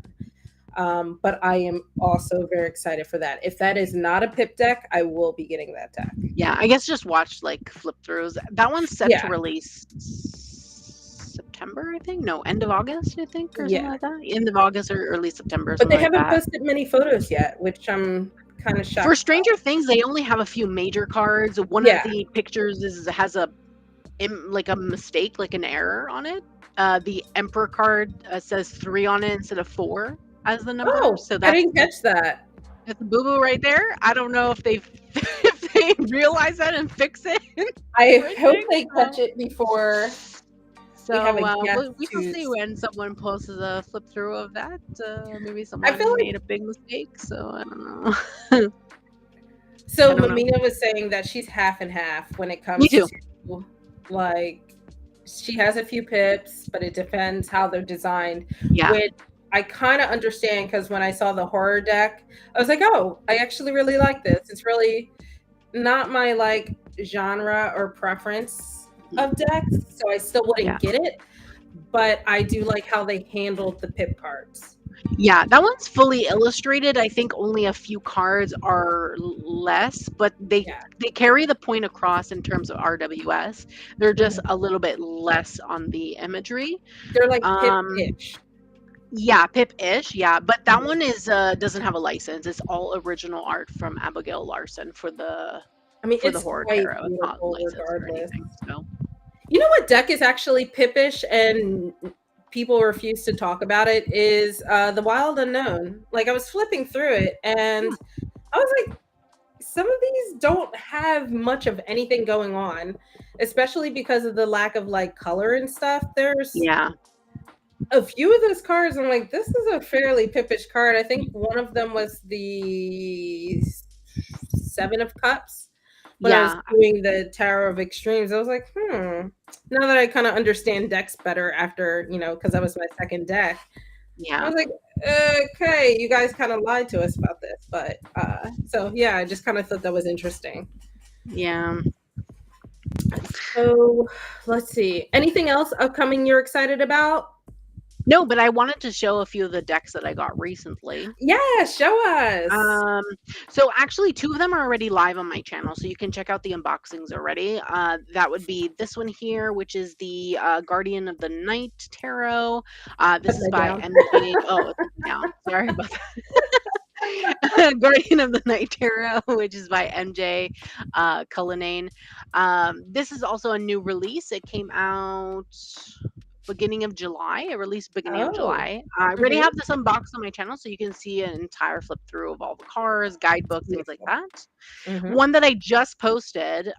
But I am also very excited for that. If that is not a pip deck, I will be getting that deck. yeah. I guess just watch like flip throughs. That one's set to Yeah. release September, I think. No, end of August, I think, or something Yeah. like that. End of August or early September, But they something like haven't that. posted many photos yet, which I'm kind of For shocked Stranger about. Things, they only have a few major cards. One of Yeah. the pictures has like a mistake, like an error on it. The Emperor card says 3 on it instead of 4 as the number. Oh, So I didn't catch that. that's a boo boo right there. I don't know if they if they realize that and fix it in I hope printing. they catch it before we have So a guest we shall see who's. when someone posts a flip through of that. Maybe I feel someone like made a big mistake. So I don't know. I so. don't know. Mamina was saying that she's half and half when it Me comes too. to like she has a few pips, but it depends how they're designed. Yeah. Which I kind of understand because when I saw the horror deck, I was like, oh, I actually really like this. It's really not my like genre or preference Mhm. of decks, so I still Yeah. wouldn't get it. But I do like how they handled the pip cards. Yeah, that one's fully illustrated. I think only a few cards are less, but Yeah. they carry the point across in terms of RWS. They're just Mhm. a little bit less on the imagery. They're like Um, pip-ish. yeah, Pip-ish, yeah, but that Mhm. one is doesn't have a license. It's all original art from Abigail Larson I mean, for the it's horror quite tarot. It's not beautiful licensed or regardless. anything. So You know what deck is actually pip-ish and people refuse to talk about it is the Wild Unknown. Like I was flipping through it and I was like, some of these don't have much of anything going on, especially because of the lack of like color and stuff. There's Yeah. a few of those cards. I'm like, this is a fairly pippish card. I think one of them was the Seven of Cups. When I was Yeah. doing the Tower of Extremes, I was like, now that I kind of understand decks better after, because that was my second deck, I Yeah. was like, okay, you guys kind of lied to us about this. But so yeah, I just kind of thought that was interesting. Yeah. So let's see. Anything else upcoming you're excited about? No, but I wanted to show a few of the decks that I got recently. Yeah, show us. So actually 2 of them are already live on my channel, so you can check out the unboxings already. That would be this one here, which is the Guardian of the Night Tarot. This is Upside by down. MJ. Oh, it's upside down. Sorry about that. Guardian of the Night Tarot, which is by MJ Cullinane. This is also a new release. It came out beginning of July. It released beginning of Oh. July. I already Mhm. have this unboxed on my channel, so you can see an entire flip through of all the cards, guidebook, things like Beautiful. that. Mhm. One that I just posted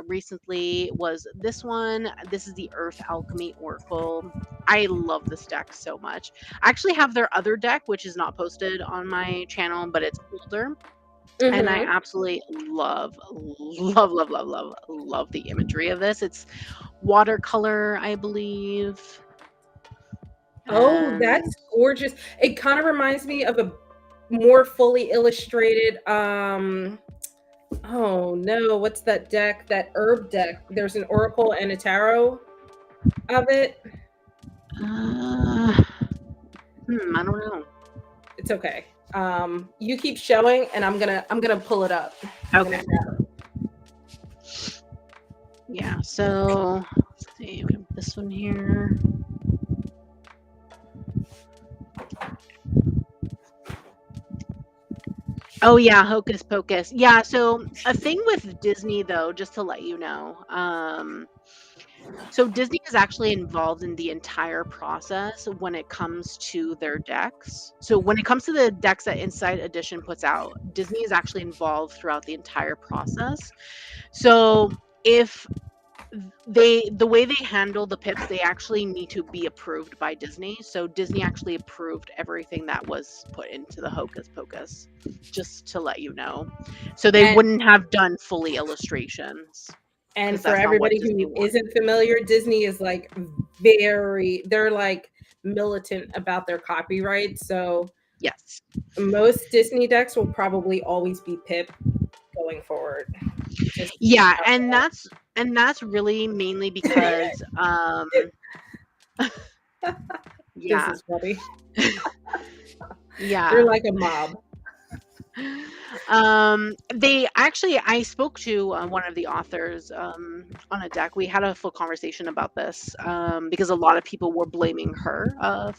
recently was this one. This is the Earth Alchemy Oracle. I love this deck so much. I actually have their other deck, which is not posted on my channel, but it's older. And I Mhm. absolutely love, love, love, love, love, love the imagery of this. It's watercolor, I believe. Oh, And that's gorgeous. It kind of reminds me of a more fully illustrated oh no, what's that deck? That herb deck. There's an oracle and a tarot of it. I don't know. It's okay. You keep showing and I'm gonna pull it up. I'm gonna Okay. grab it. Yeah, so let's see. We have this one here. Oh yeah, Hocus Pocus. Yeah, so a thing with Disney though, just to let you know, so Disney is actually involved in the entire process when it comes to their decks. So when it comes to the decks that Inside Edition puts out, Disney is actually involved throughout the entire process. So if the way they handle the pips, they actually need to be approved by Disney. So Disney actually approved everything that was put into the Hocus Pocus, just to let you know. So they And wouldn't have done fully illustrations and because for that's not what everybody Disney who wanted. isn't familiar, Disney is like they're like militant about their copyright. So Yes. most Disney decks will probably always be pip going forward. Just Yeah, and that's really mainly because this yeah. is funny. They're Yeah. like a mob. They actually, I spoke to one of the authors on a deck. We had a full conversation about this because a lot of people were blaming her Oh,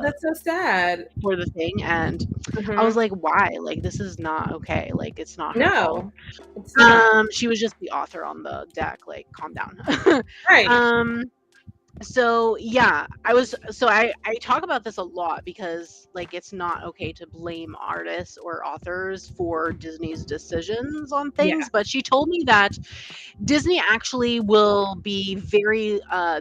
that's so sad. for the thing, and I was Mhm. like, why? Like, this is not okay. Like, it's not her fault. No, it's not. She was just the author on the deck. Like, calm down. Right. um so yeah, I talk about this a lot because like it's not okay to blame artists or authors for Disney's decisions on Yeah. things, but she told me that Disney actually will be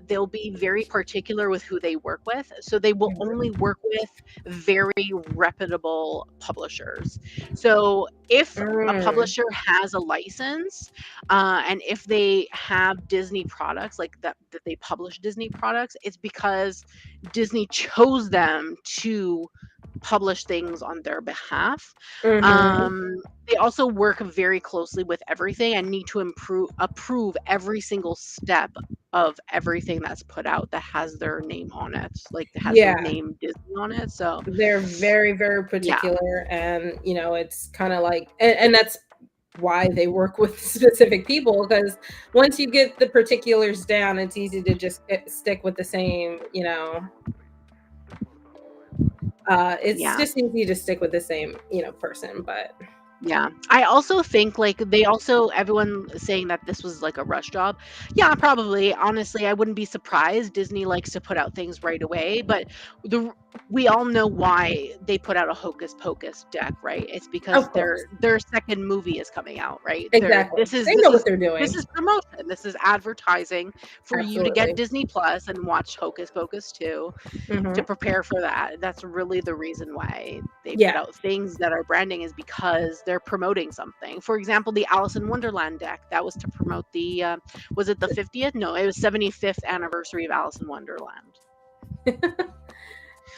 they'll be very particular with who they work with. So they will Mhm. only work with very reputable publishers. So if a Mm. publisher has a license, and if they have Disney products like that they publish Disney products, it's because Disney chose them to publish things on their behalf. Mhm. They also work very closely with everything and need to approve every single step of everything that's put out that has their name on it, like that has the Yeah. name Disney on it. So They're very, very yeah, particular, and it's kind of like, and that's why they work with specific people, because once you get the particulars down, it's easy to just stick with the same. It's yeah, just easy to stick with the same, person. But Yeah. I also think like everyone saying that this was like a rush job. Yeah, probably. Honestly, I wouldn't be surprised. Disney likes to put out things right away, but the we all know why they put out a Hocus Pocus deck, right? It's because Of course. their second movie is coming out, right? Exactly. This is They know what they're doing. promotion. This is advertising for you to get Absolutely. Disney Plus and watch Hocus Pocus 2 to Hmm. prepare for that. That's really the reason why they put Yeah. out things that are branding, is because they're promoting something. For example, the Alice in Wonderland deck, that was to promote the was it the 50th? No, it was 75th anniversary of Alice in Wonderland.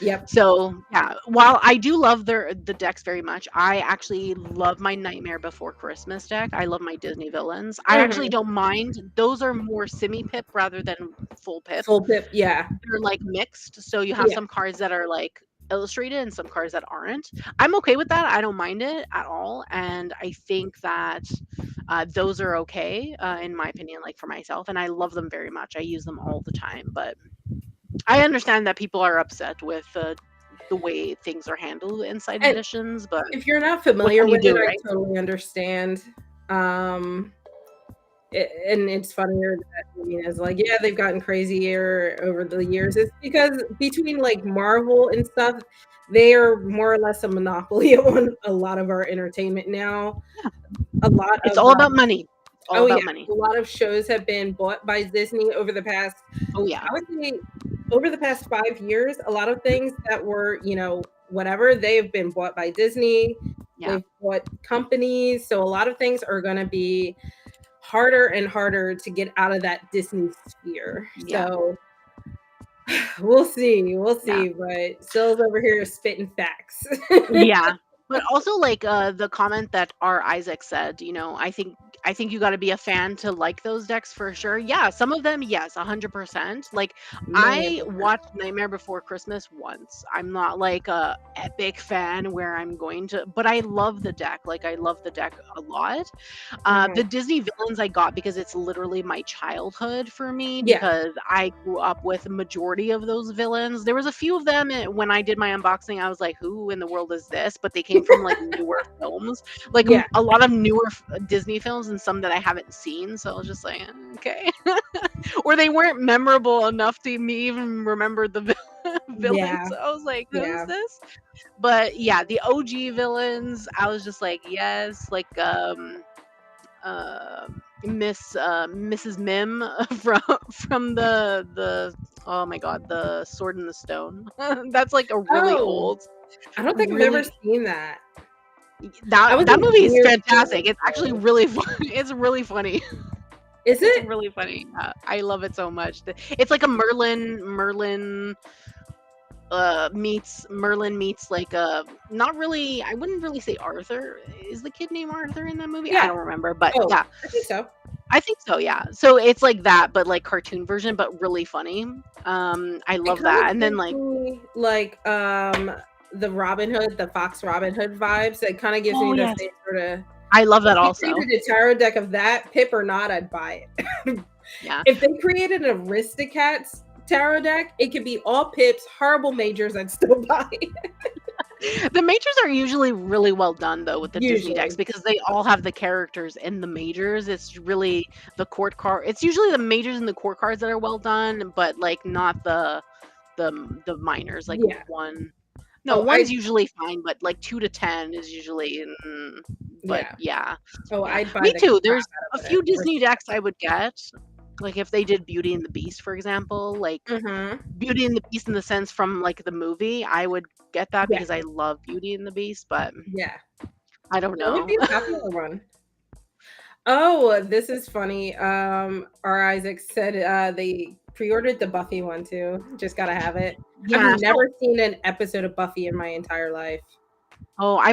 Yep. So yeah, while I do love the decks very much, I actually love my Nightmare Before Christmas deck. I love my Disney villains. I actually Hmm. don't mind. Those are more semi pip rather than full pip. Full pip. Yeah. They're like mixed. So you have Yeah. some cards that are like illustrated and some cards that aren't. I'm okay with that. I don't mind it at all. And I think that those are okay, in my opinion, like for myself. And I love them very much. I use them all the time. But I understand that people are upset with the way things are handled inside And editions. But if you're not what familiar can you with it, do, I right? totally understand. Um, and it's funnier that is like, yeah, they've gotten crazier over the years. It's because between like Marvel and stuff, they are more or less a monopoly on a lot of our entertainment now. Yeah. A lot It's of all about money. It's all oh yeah, about money. a lot of shows have been bought by Disney over the past, Oh, yeah. I would say, over the past 5 years. A lot of things that were, whatever, they've been bought by Disney. Yeah. They've bought companies, so a lot of things are going to be harder and harder to get out of that Disney sphere. Yeah. So we'll Yeah. see. But Sill's over here spitting facts. Yeah. But also like the comment that R. Isaac said, I think you got to be a fan to like those decks for sure. Yeah, some of them, yes, 100%. Like Million I percent. watched Nightmare Before Christmas once. I'm not like a epic fan where I'm going to, but I love the deck. Like I love the deck a lot. The Mhm. Disney villains I got because it's literally my childhood for me, Yeah, because I grew up with a majority of those villains. There was a few of them when I did my unboxing. I was like, "Who in the world is this?" But they came from like newer films, like yeah, a lot of newer Disney films, and some that I haven't seen. So I was just like, okay, or they weren't memorable enough to me even remember the villains. yeah, So I was like, "Who's yeah. this?" But yeah, the OG villains, I was just like, yes, like uh, Mrs. Mim from the oh my god, the Sword in the Stone. That's like a really Oh, old, I don't think I've ever really seen that. I that was that a movie is weird fantastic. kid, It's actually so really funny. It's really funny. is It's it? really funny. I love it so much. It's like a Merlin meets like not really, I wouldn't really say Arthur. Is the kid named Arthur in that movie? I Yeah. don't remember, but Oh, yeah, I think so. I think so, yeah. So it's like that, but like cartoon version, but really funny. I It love kind that. of And then gives like, me like the Robin Hood, the Fox Robin Hood vibes. It kind of gives me oh the yes, same sort of. I love If that you also. created a tarot deck of that, Pip or not, I'd buy it. Yeah. If they created an Aristocats tarot deck, it could be all Pips, horrible majors, I'd still buy it. The majors are usually really well done though with the Disney decks, Usually. because they all have the characters in the majors. It's really the court card. It's usually the majors and the court cards that are well done, but like not the minors. Like Yeah. one, no, Oh, one's usually fine, but like 2 to 10 is usually. But yeah. yeah, Oh, yeah, I'd buy me the too. crap There's a out of few it. Disney decks I would get, like if they did Beauty and the Beast, for example, like Mm-hmm. Beauty and the Beast in the sense from like the movie, I would get that Yeah. because I love Beauty and the Beast, but Yeah. I don't That would know. be a popular one. Oh, this is funny. R. Isaac said they pre-ordered the Buffy one too. Just gotta have it. I've Yeah, so never seen an episode of Buffy in my entire life. I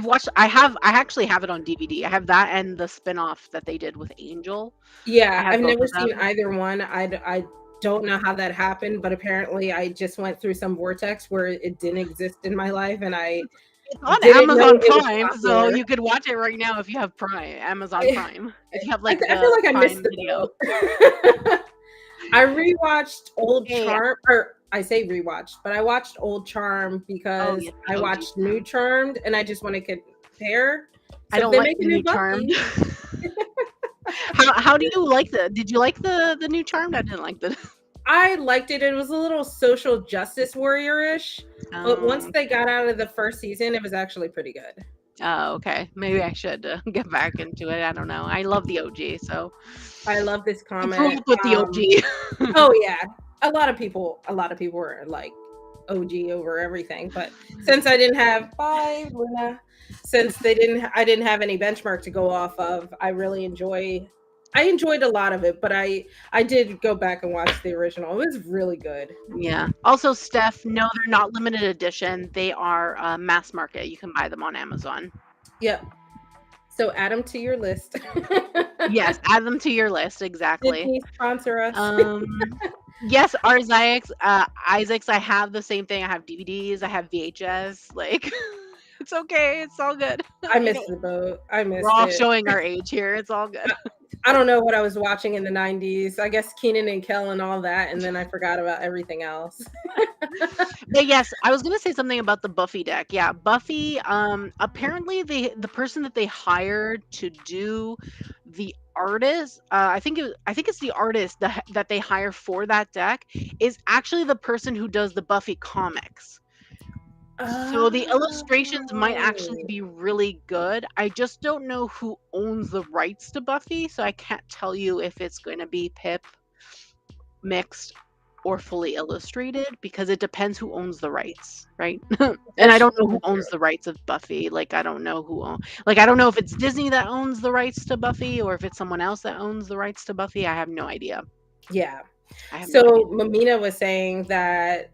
actually have it on DVD. I have that and the spin-off that they did with Angel. I Yeah, have I've both never of seen them. either one. I don't know how that happened, but apparently I just went through some vortex where it didn't exist in my life, and I It's on didn't know Amazon it was Prime, so popular. you could watch it right now if you have Prime, Amazon I, Prime. If you have I like feel the like I missed Prime the Video. boat. I rewatched Old Hey, Charm, or I say rewatched, but I watched Old Charm oh because yes, I the OG watched New Charm. Charmed, and I just want to compare. I So if don't they like make the a new new Charmed. Buffy, How do you like did you like the new Charmed? I didn't like the I liked it. It was a little social justice warrior-ish, but once Oh, they got out of the first season, it was actually pretty good. oh, okay. Maybe I should get back into it. I don't know. I love the OG, so I love this I grew comment. up with the OG. Oh yeah, a lot of people were like OG over everything. But since I didn't have bye Luna, since I didn't have any benchmark to go off of. I enjoyed a lot of it, but I did go back and watch the original. It was really good. Yeah. Also, Steph, no, they're not limited edition. They are mass market. You can buy them on Amazon. Yep. So add them to your list. Yes, add them to your list. Exactly. Disney sponsor us. Yes, Isaacs. Isaacs. I have the same thing. I have DVDs. I have VHS. Like, it's okay. It's all good. I missed the boat. I missed We're all it. showing our age here. It's all good. I don't know what I was watching in the 90s. I guess Keenan and Kel and all that, and then I forgot about everything else. But yes, I was gonna say something about the Buffy deck. Yeah, Buffy. Apparently the person that they hired to do the artist, I think it's the artist that they hire for that deck is actually the person who does the Buffy comics. So the illustrations might actually Oh. be really good. I just don't know who owns the rights to Buffy, so I can't tell you if it's going to be Pip mixed or fully illustrated because it depends who owns the rights, right? And I don't know who owns the rights of Buffy. Like I don't know I don't know if it's Disney that owns the rights to Buffy or if it's someone else that owns the rights to Buffy. I have no idea. Yeah. I have So no idea. Mamina was saying that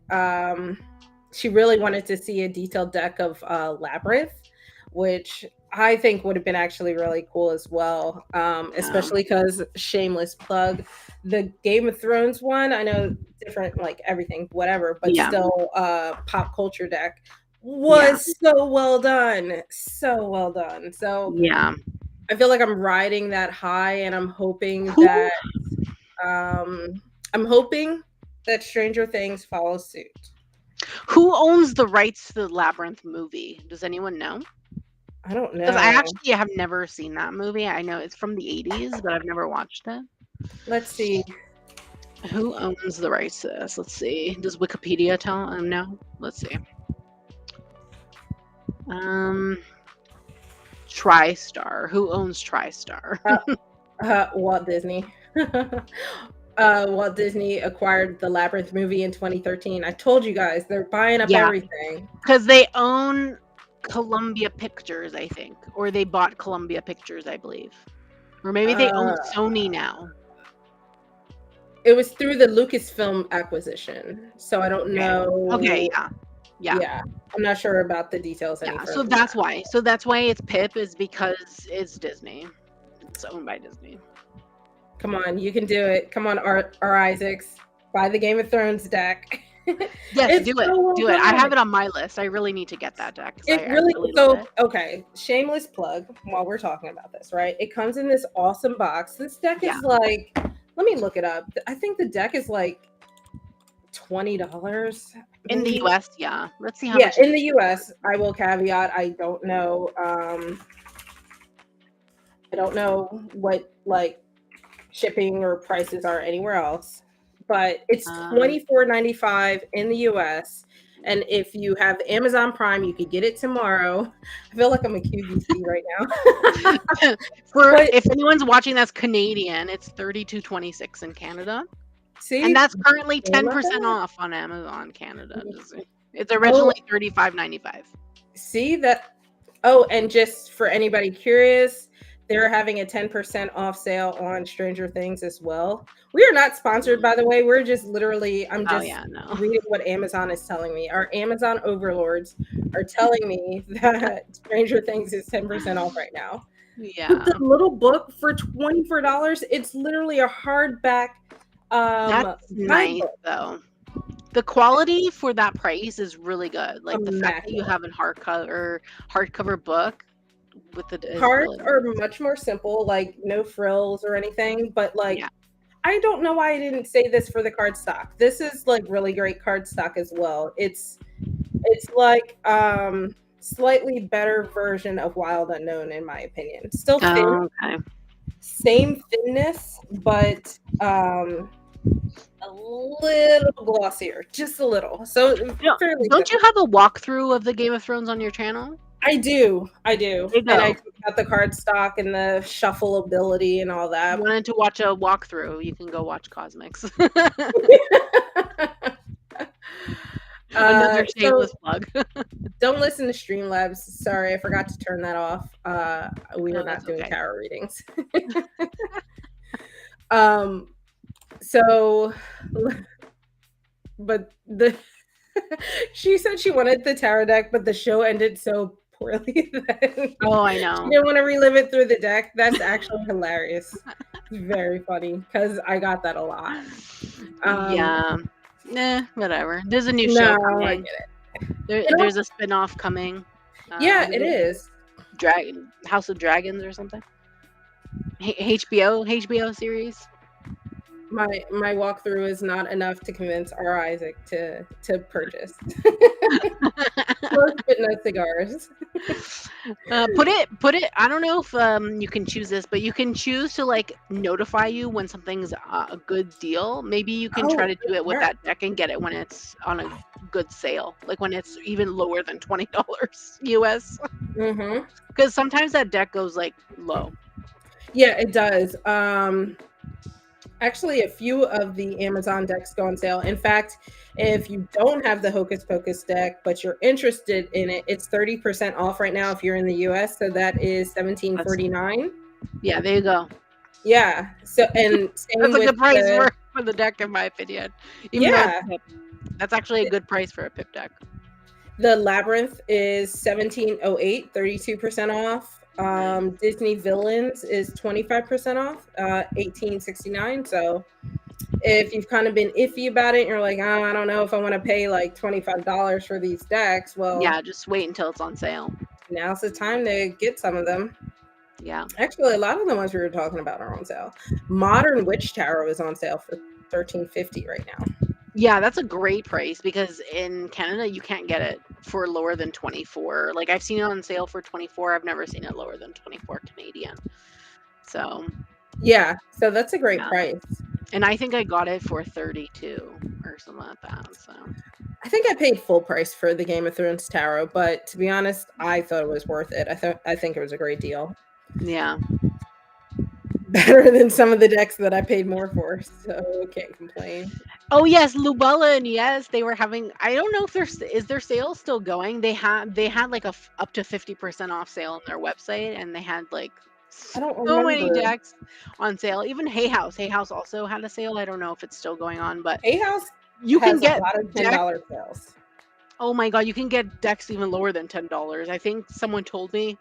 she really wanted to see a detailed deck of Labyrinth, which I think would have been actually really cool as well. Especially because shameless plug, the Game of Thrones one, I know different like everything, whatever, but Yeah. still pop culture deck was so well done. So well done. So Yeah. I feel like I'm riding that high and I'm hoping um that Stranger Things follows suit. Who owns the rights to the Labyrinth movie? Does anyone know? I don't Because I know. actually have never seen that movie. I know it's from the 80s, but I've never watched it. Let's see. Who owns the rights to this? Let's see. Does Wikipedia tell? No. Let's see. TriStar. Who owns TriStar? Walt Disney. Walt Disney acquired the Labyrinth movie in 2013. I told you guys they're buying up Yeah. everything. Because they own Columbia Pictures, I think, or they bought Columbia Pictures, I believe, or maybe they own Sony now. It was through the Lucasfilm acquisition, so I don't know. Okay, yeah. I'm not sure about the details. Yeah, so that's why. So that's why it's Pip is because it's Disney. It's owned by Disney. Come on, you can do it. Come on, R. Isaacs, buy the Game of Thrones deck. Yes, do it. I have it on my list. I really need to get that deck. Okay. Shameless plug while we're talking about this, right? It comes in this awesome box. This deck is like, let me look it up. I think the deck is like $20 in the US. Yeah, let's see how much. In the US. I will caveat. I don't know. I don't know what like shipping or prices are anywhere else, but it's $24.95 in the US. And if you have Amazon Prime, you could get it tomorrow. I feel like I'm a QVC right now. If anyone's watching that's Canadian, it's $32.26 in Canada. See, and that's currently 10% off on Amazon Canada. It's originally $35.95. See that? Oh, and just for anybody curious, they're having a 10% off sale on Stranger Things as well. We are not sponsored, by the way. We're just literally, I'm just reading what Amazon is telling me. Our Amazon overlords are telling me that Stranger Things is 10% off right now. Yeah. But the little book for $24, it's literally a hardback. That's nice, though. The quality for that price is really good. Like the fact that you have a hardcover book. With the cards are much more simple, like no frills or anything, but like I don't know why I didn't say this for the card stock. This is like really great card stock as well. It's like slightly better version of Wild Unknown, in my opinion. Still thin, Oh, okay. same thinness, but a little glossier, just a little. So fairly Don't you similar. have a walkthrough of the Game of Thrones on your channel? I do, There you and I go. talk about the card stock and the shuffleability and all that. Wanted to watch a walkthrough, you can go watch Cosmics. Another So shameless plug. don't listen to Streamlabs. Sorry, I forgot to turn that off. We are No, not that's doing okay. tarot readings. So, but she said she wanted the tarot deck, but the show ended so poorly that Oh, I she know. didn't want to relive it through the deck. That's actually hilarious. It's very funny because I got that a lot. Yeah. Nah, whatever. There's a new No, show I coming. get it. There's a spin-off coming. Yeah, it is. House of Dragons or something. HBO series. My walkthrough is not enough to convince R. Isaac to purchase. Or spit no cigars. Put it. I don't know if you can choose this, but you can choose to like notify you when something's a good deal. Maybe you can try to do it with that deck and get it when it's on a good sale, like when it's even lower than $20 US. Mm-hmm. Because sometimes that deck goes like low. Yeah, it does. Actually, a few of the Amazon decks go on sale. In fact, if you don't have the Hocus Pocus deck, but you're interested in it, it's 30% off right now if you're in the US. So that is $17.49. Yeah, there you go. Yeah. So and same That's a with good price for the deck, in my opinion. Even though that's actually a good price for a pip deck. The Labyrinth is $17.08, 32% off. Disney Villains is 25% off, $18.69. So if you've kind of been iffy about it and you're like, oh, I don't know if I want to pay like $25 for these decks, well, yeah, just wait until it's on sale. Now's the time to get some of them. Yeah, actually, a lot of the ones we were talking about are on sale. Modern Witch Tarot is on sale for $13.50 right now. Yeah, that's a great price because in Canada you can't get it for lower than 24. Like I've seen it on sale for 24. I've never seen it lower than 24 Canadian. So yeah, so that's a great price. And I think I got it for 32 or something like that. So I think I paid full price for the Game of Thrones tarot, but to be honest, I thought it was worth it. I think it was a great deal. Yeah. Better than some of the decks that I paid more for, so can't complain. Oh yes, Llewellyn. Yes, they were having. I don't know if their sale still going. They had like a up to 50% off sale on their website, and they had like so many decks on sale. Even Hay House also had a sale. I don't know if it's still going on, but Hay House you can has get a lot of $10 sales. Oh my god, you can get decks even lower than $10. I think someone told me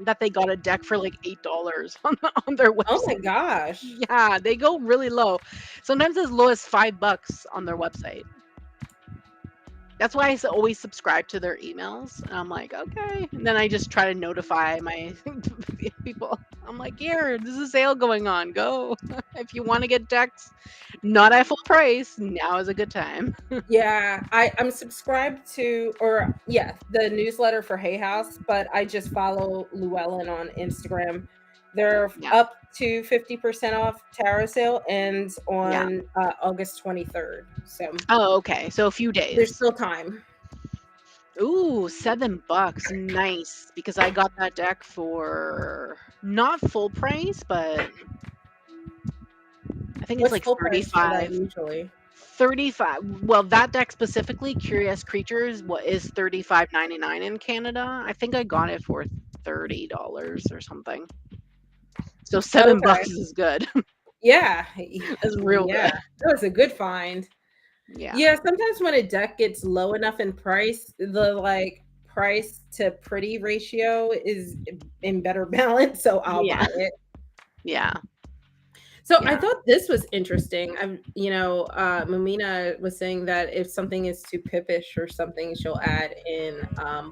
that they got a deck for like $8 on their website. Oh my gosh. Yeah, they go really low. Sometimes as low as $5 on their website. That's why I always subscribe to their emails. And I'm like, okay. And then I just try to notify my people. I'm like, here, there's a sale going on. Go. If you want to get decks, not at full price, now is a good time. Yeah, I'm subscribed to, the newsletter for Hay House, but I just follow Llewellyn on Instagram. They're up to 50% off tarot sale ends on August 23rd. So okay. So a few days. There's still time. Ooh, $7. Nice. Because I got that deck for not full price, but I think it's like 35 usually. 35. Well, that deck specifically, Curious Creatures, is $35.99 in Canada. I think I got it for $30 or something. So $7 is good. Yeah, it's real good. That was a good find. Yeah, sometimes when a deck gets low enough in price, the like price to pretty ratio is in better balance, so I'll buy it. Yeah. So I thought this was interesting. Mumina was saying that if something is too pippish or something, she'll add in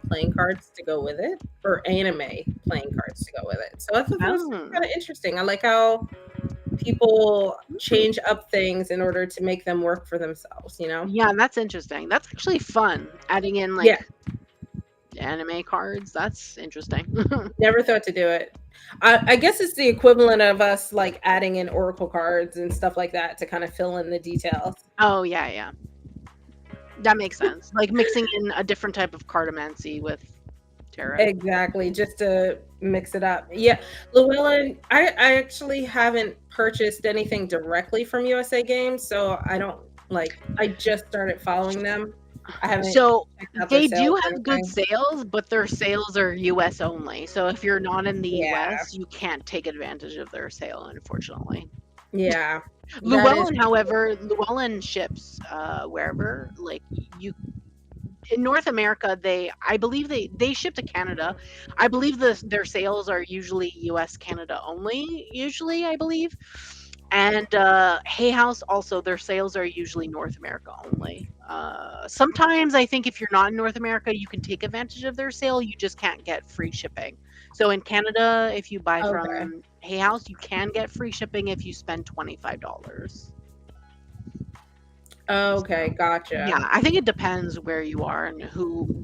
playing cards to go with it, or anime playing cards to go with it. So I thought that was kind of interesting. I like how people change up things in order to make them work for themselves, Yeah, that's interesting. That's actually fun, adding in like anime cards. That's interesting. Never thought to do it. I guess it's the equivalent of us like adding in oracle cards and stuff like that to kind of fill in the details. Oh yeah, yeah. That makes sense. Like mixing in a different type of cartomancy with tarot. Exactly, just to mix it up. Yeah, Llewellyn, I actually haven't purchased anything directly from USA Games, so I don't like. I just started following them. I haven't So checked out their they sales do or have good anything. sales, but their sales are US only. So if you're not in the Yeah, US, you can't take advantage of their sale, unfortunately. yeah, that is Llewellyn, however, Llewellyn ships wherever. Like you in North America, I believe they ship to Canada. I believe their sales are usually US Canada only, usually, I believe. And Hay House also, their sales are usually North America only. Sometimes I think if you're not in North America, you can take advantage of their sale. You just can't get free shipping. So in Canada, if you buy okay. from Hay House, you can get free shipping if you spend $25. Okay, Yeah, gotcha. I think it depends where you are and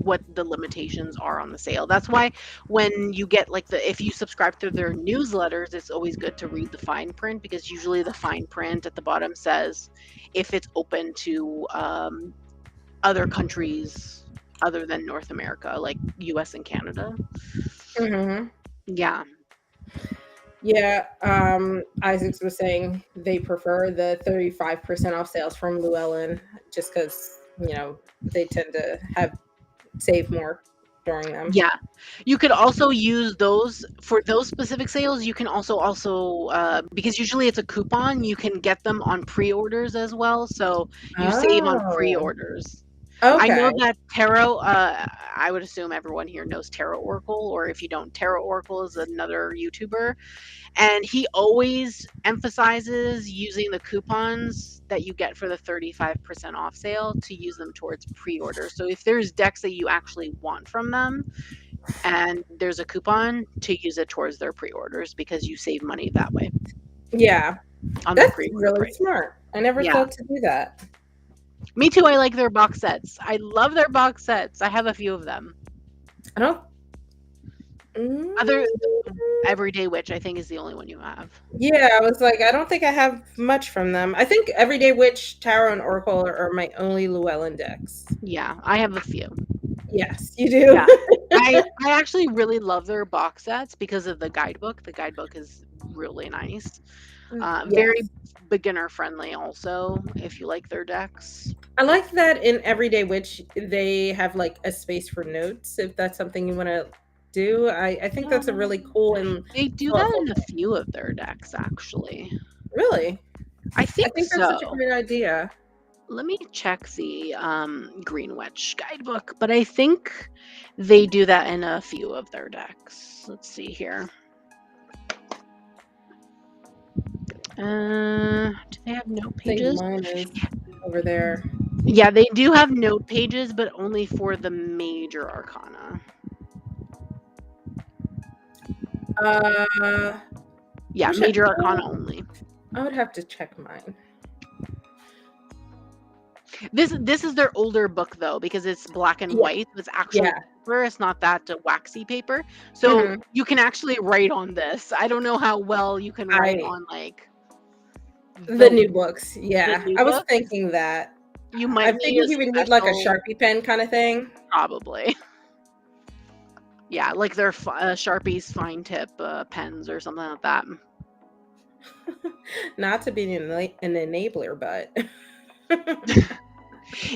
what the limitations are on the sale. That's why when you get like if you subscribe to their newsletters, it's always good to read the fine print, because usually the fine print at the bottom says if it's open to other countries other than North America, like US and Canada. Hmm. Yeah. Yeah, Isaacs was saying they prefer the 35% off sales from Llewellyn just because, they tend to have save more during them. Yeah, you could also use those for those specific sales. You can also because usually it's a coupon, you can get them on pre-orders as well. So you save on Oh, pre-orders. I okay. know that Tarot. I would assume everyone here knows Tarot Oracle, or if you don't, Tarot Oracle is another YouTuber, and he always emphasizes using the coupons that you get for the 35% off sale to use them towards pre-order. So if there's decks that you actually want from them and there's a coupon, to use it towards their pre-orders, because you save money that way Yeah, on the that's pre-order really price. smart. I never Yeah, thought to do that. me too. I like their box sets. I love their box sets. I have a few of them. I don't. Mm, Other Everyday Witch, I think, is the only one you have. yeah, I was like, I don't think I have much from them. I think Everyday Witch, Tarot, and Oracle are my only Llewellyn decks. Yeah, I have a few. Yes, you do. Yeah. I actually really love their box sets because of the guidebook. The guidebook is really nice. Very Yes. beginner friendly also, if you like their decks. I like that in Everyday Witch, they have like a space for notes if that's something you want to do. I think that's a really Um, cool and they do that thoughtful. in a few of their decks, actually. Really? I I think think that's such a so. great idea. Let me check the Green Witch guidebook, but I think they do that in a few of their decks. Let's see here. Do they have note I think pages? mine is over there. Yeah, they do have note pages, but only for the major arcana. Uh, Yeah, wish major arcana only. I would have to check mine. This is their older book though, because it's black and Yeah, white. It's actual yeah. paper. It's not that waxy paper. So Hmm. you can actually write on this. I don't know how well you can write I on like the the new books. the Yeah, new I was book. thinking that. You I might need figured a you would need like a special, Sharpie pen kind of thing. probably. Yeah, like their Sharpie's fine tip pens or something like that. Not to be an enabler, but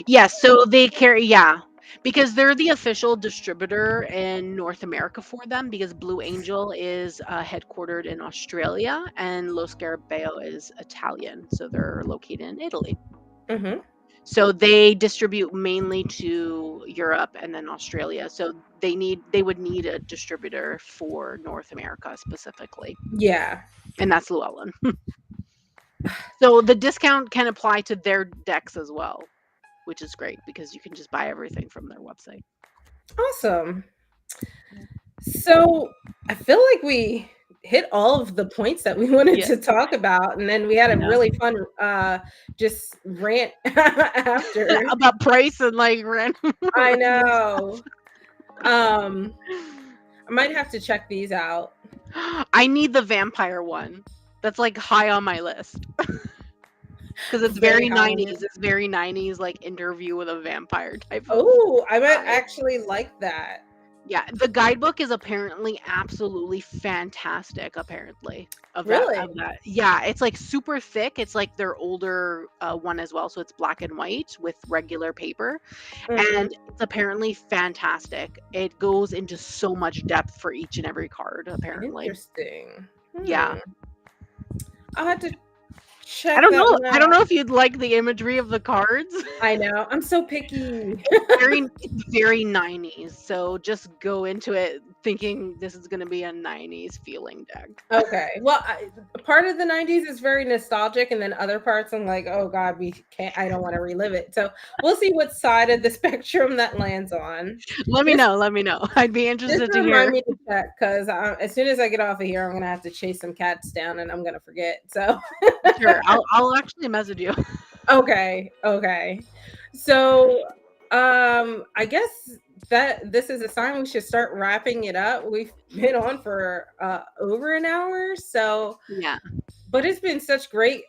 Yeah, so they carry, yeah, because they're the official distributor in North America for them, because Blue Angel is headquartered in Australia and Lo Scarabeo is Italian, so they're located in Italy. hmm. So they distribute mainly to Europe and then Australia. So they would need a distributor for North America specifically, Yeah. and that's Llewellyn. So the discount can apply to their decks as well, which is great because you can just buy everything from their website. Awesome. So I feel like we hit all of the points that we wanted Yeah, to talk about, and then we had a yeah. really fun just rant after. About price and like random I random stuff. know. I might have to check these out. I need the vampire one. That's like high on my list. Because it's Very very high on 90s. it. It's very 90s, like interview with a vampire type of Oh, I might vibe. actually like that. Yeah, the guidebook is apparently absolutely fantastic, apparently, of Really? that. Yeah, it's like super thick. It's like their older one as well, so it's black and white with regular paper, Mhm. and it's apparently fantastic. It goes into so much depth for each and every card, apparently. Interesting. Yeah. I'll have to I check don't that know. one I don't out. know if you'd like the imagery of the cards. I know. I'm so picky. It's very 90s. So just go into it thinking this is going to be a 90s feeling deck. Okay. Well, part of the 90s is very nostalgic, and then other parts I'm like, oh God, I don't want to relive it. So we'll see what side of the spectrum that lands on. Let me This know. Let me know. I'd be Just interested to remind hear. me to check, because as soon as I get off of here, I'm gonna have to chase some cats down, and I'm gonna forget. So Sure. I'll actually message you. okay. So I guess that this is a sign we should start wrapping it up. We've been on for over an hour, so Yeah. but it's been such great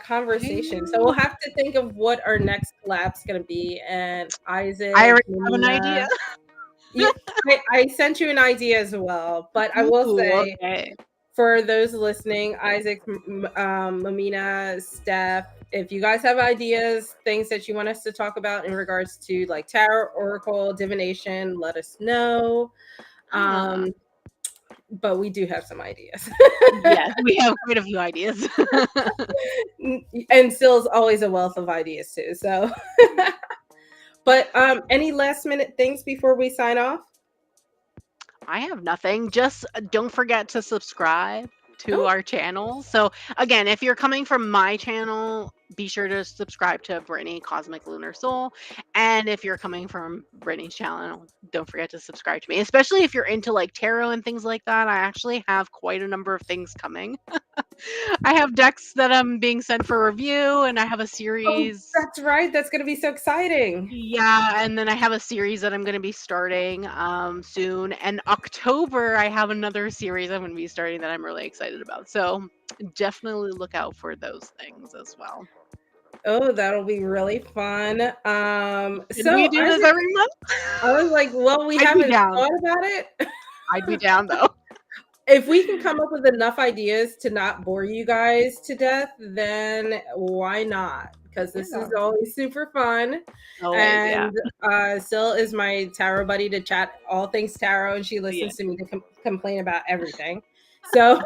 conversation. So we'll have to think of what our next collab's gonna be. And Isaac, I already have an idea. Mina, yeah, I sent you an idea as well, but I will Ooh, say, okay. for those listening, Isaac, Mamina, Steph, if you guys have ideas, things that you want us to talk about in regards to like tarot, oracle, divination, let us know. Ah, But we do have some ideas. yes, we have quite a few ideas. And Sill's always a wealth of ideas too. So, but any last minute things before we sign off? I have nothing. Just don't forget to subscribe to Oh, our channel. So again, if you're coming from my channel, be sure to subscribe to Brittany Cosmic Lunar Soul. And if you're coming from Brittany's channel, don't forget to subscribe to me. Especially if you're into like tarot and things like that. I actually have quite a number of things coming. I have decks that I'm being sent for review, and I have a oh, series. that's right. That's going to be so exciting. Yeah, and then I have a series that I'm going to be starting soon. And October, I have another series I'm going to be starting that I'm really excited about. So definitely look out for those things as well. Oh, that'll be really fun. Can we So do this Isaac, every month? I was like, well, we I'd be haven't down. thought about it. I'd be down though. If we can come up with enough ideas to not bore you guys to death, then why not? Because this Yeah. is always super fun. Always, yeah. And Sil is my tarot buddy to chat all things tarot, and she Yeah. listens to me to complain about everything. So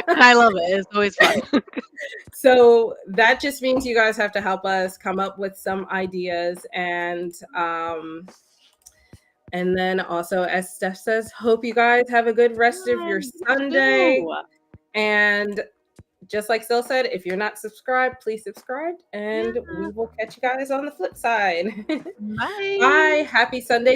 I love it. It's always fun. so that just means you guys have to help us come up with some ideas. And then also, as Steph says, hope you guys have a good rest of your Sunday. And just like Sil said, if you're not subscribed, please subscribe, and we will catch you guys on the flip side. Bye. Bye. Happy Sunday.